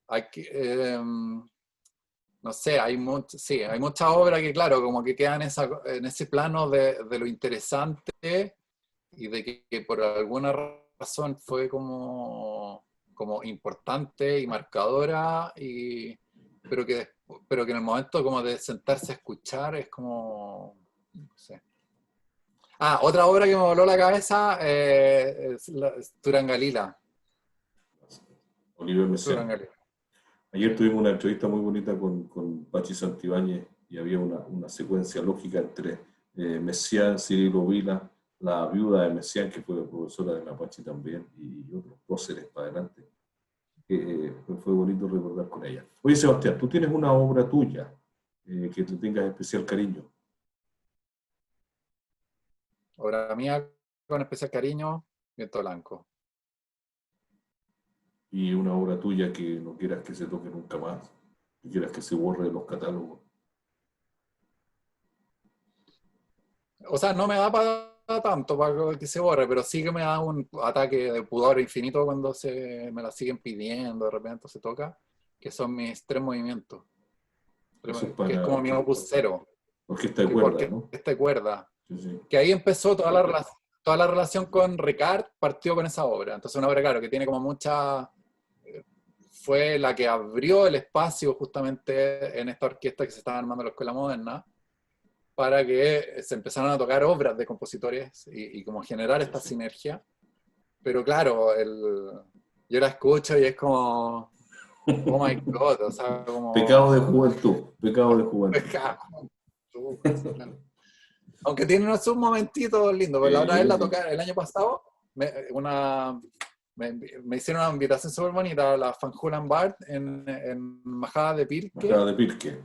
Hay que, no sé, sí, hay muchas obras que, claro, como que quedan en ese plano de lo interesante y de que por alguna razón fue como importante y marcadora, pero que en el momento como de sentarse a escuchar es como, no sé. Ah, otra obra que me voló la cabeza es Turangalila. Oliver Messiaen. Turangalila. Ayer tuvimos una entrevista muy bonita con Pachi Santibáñez y había una secuencia lógica entre Messiaen, Cirilo Vila, la viuda de Messiaen, que fue profesora de la Pachi también, y otros próceres para adelante. Fue bonito recordar con ella. Oye, Sebastián, tú tienes una obra tuya que te tengas especial cariño. Obra mía con especial cariño, Viento Blanco. Y una obra tuya que no quieras que se toque nunca más, que quieras que se borre de los catálogos. O sea, no me da para tanto para que se borre, pero sí que me da un ataque de pudor infinito cuando me la siguen pidiendo, de repente se toca, que son mis 3 movimientos, Eso es que es para como mi opus cero, orquesta de que cuerdas, porque ¿no? esta cuerda, Sí, sí. que ahí empezó toda la relación con Ricard, partió con esa obra. Entonces una obra, claro, que tiene como mucha... Fue la que abrió el espacio justamente en esta orquesta que se estaba armando en la Escuela Moderna, para que se empezaran a tocar obras de compositores y como generar esta sinergia. Pero claro, yo la escucho y es como, oh my God, o sea, Pecado de como... juventud, pecado de juventud. Aunque tiene sus momentitos lindos, pero la otra vez la Sí, tocaron, el año pasado, me hicieron una invitación súper bonita a la Fanjulan Bard en Majada de Bajada Pirque. de Pirque.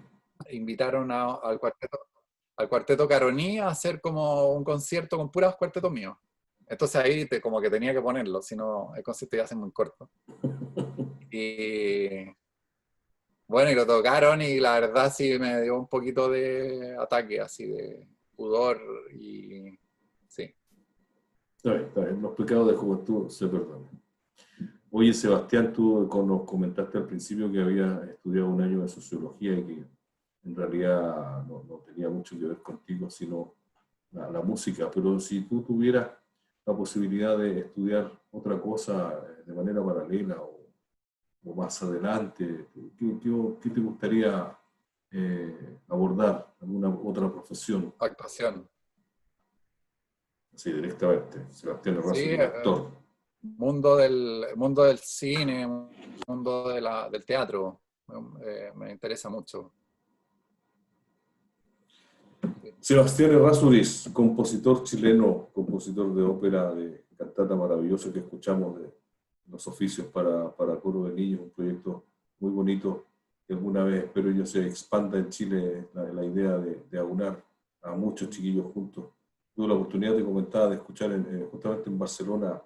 Invitaron al cuarteto Caroní a hacer como un concierto con puras cuartetos míos. Entonces ahí como que tenía que ponerlo, si no el concierto iba a ser muy corto. Y bueno, y lo tocaron y la verdad sí me dio un poquito de ataque, así de pudor y sí. Está bien, los pecados de juventud se perdonan. Oye, Sebastián, tú nos comentaste al principio que habías estudiado un año de sociología y que en realidad no tenía mucho que ver contigo, sino la música, pero si tú tuvieras la posibilidad de estudiar otra cosa de manera paralela o más adelante, ¿qué te gustaría abordar? ¿Alguna otra profesión? Actuación. Sí, directamente. Sebastián Errázuriz, Sí, el actor. mundo del cine, mundo del teatro, me interesa mucho. Sebastián Errázuriz, compositor chileno, compositor de ópera, de cantata maravillosa que escuchamos de los oficios para coro de niños, un proyecto muy bonito que alguna vez espero yo se expanda en Chile la idea de aunar a muchos chiquillos juntos. Tuve la oportunidad, te comentaba, de escuchar justamente en Barcelona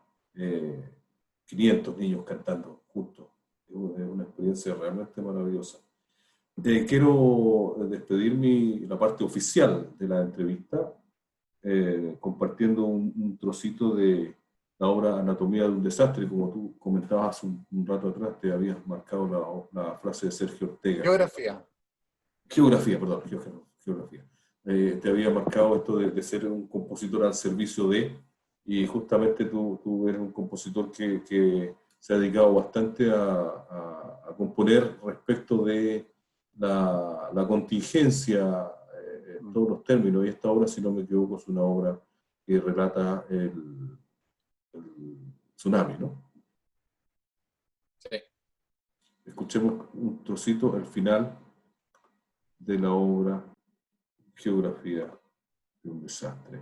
500 niños cantando juntos. Es una experiencia realmente maravillosa. Quiero despedir la parte oficial de la entrevista compartiendo un trocito de la obra Anatomía de un desastre. Como tú comentabas un rato atrás, te habías marcado la frase de Sergio Ortega. Geografía, perdón, geografía. Te había marcado esto de ser un compositor al servicio de, y justamente tú eres un compositor que se ha dedicado bastante a componer respecto de la contingencia, en todos los términos, y esta obra, si no me equivoco, es una obra que relata el tsunami, ¿no? Sí. Escuchemos un trocito, el final de la obra Geografía de un desastre.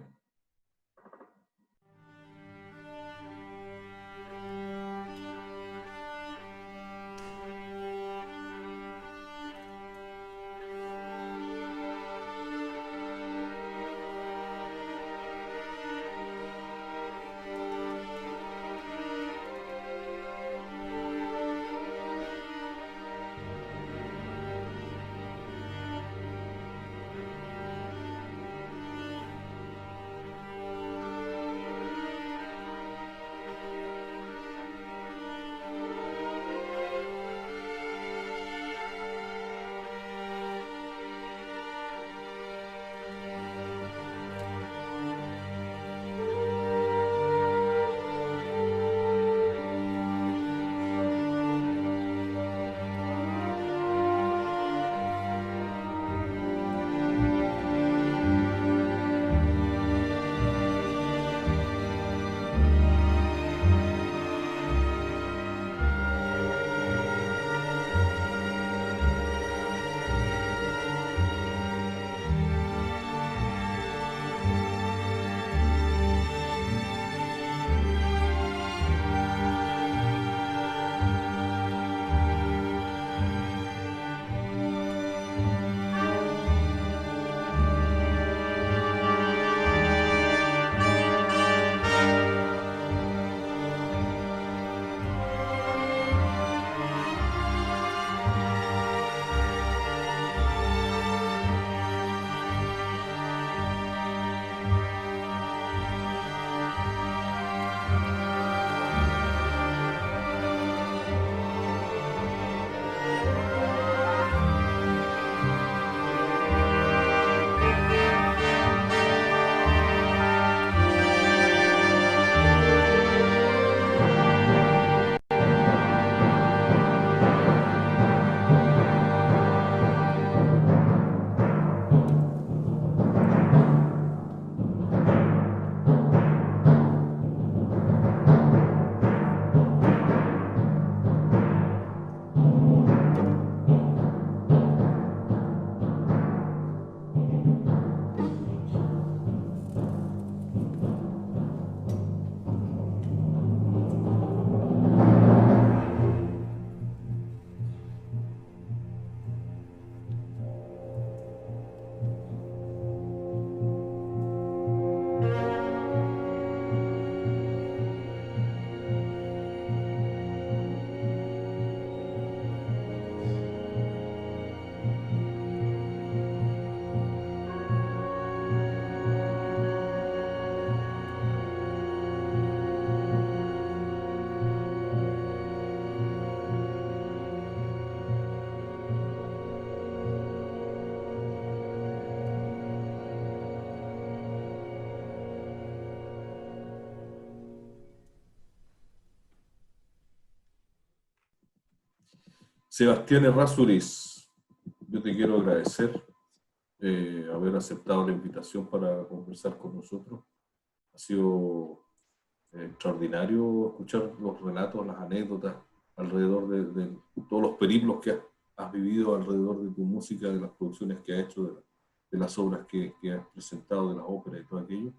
Sebastián Errázuriz, yo te quiero agradecer haber aceptado la invitación para conversar con nosotros. Ha sido extraordinario escuchar los relatos, las anécdotas alrededor de todos los periplos que has vivido alrededor de tu música, de las producciones que has hecho, de las obras que has presentado, de las óperas y todo aquello.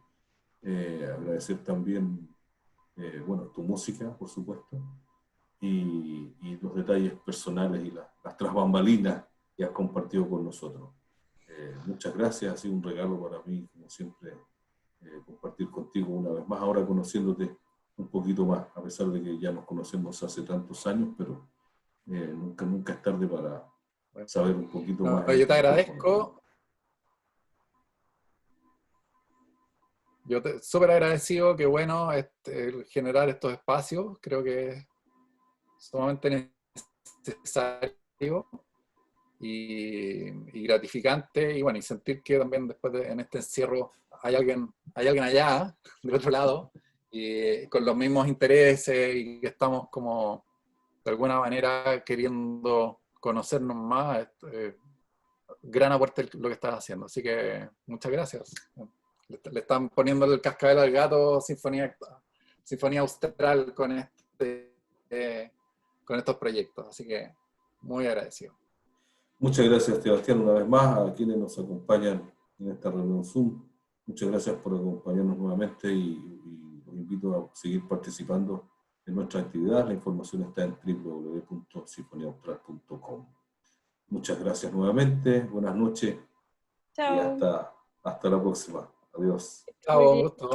Agradecer también, bueno, tu música, por supuesto, y los detalles personales y las tras bambalinas que has compartido con nosotros. Muchas gracias, ha sido un regalo para mí, como siempre, compartir contigo una vez más, ahora conociéndote un poquito más, a pesar de que ya nos conocemos hace tantos años, pero nunca es tarde para saber un poquito más. Yo te agradezco. Yo súper agradecido, que bueno, el generar estos espacios, creo que es sumamente necesario y gratificante, y bueno, y sentir que también después en este encierro hay alguien allá, del otro lado, y con los mismos intereses y que estamos como de alguna manera queriendo conocernos más. Gran aporte lo que estás haciendo, así que muchas gracias. Le están poniendo el cascabel al gato Sinfonía Austral con estos proyectos, así que muy agradecido. Muchas gracias, Sebastián, una vez más, a quienes nos acompañan en esta reunión Zoom. Muchas gracias por acompañarnos nuevamente y los invito a seguir participando en nuestra actividad. La información está en www.sinfoniaaustral.com. Muchas gracias nuevamente, buenas noches y Chao. hasta la próxima. Adiós. Chao, gusto.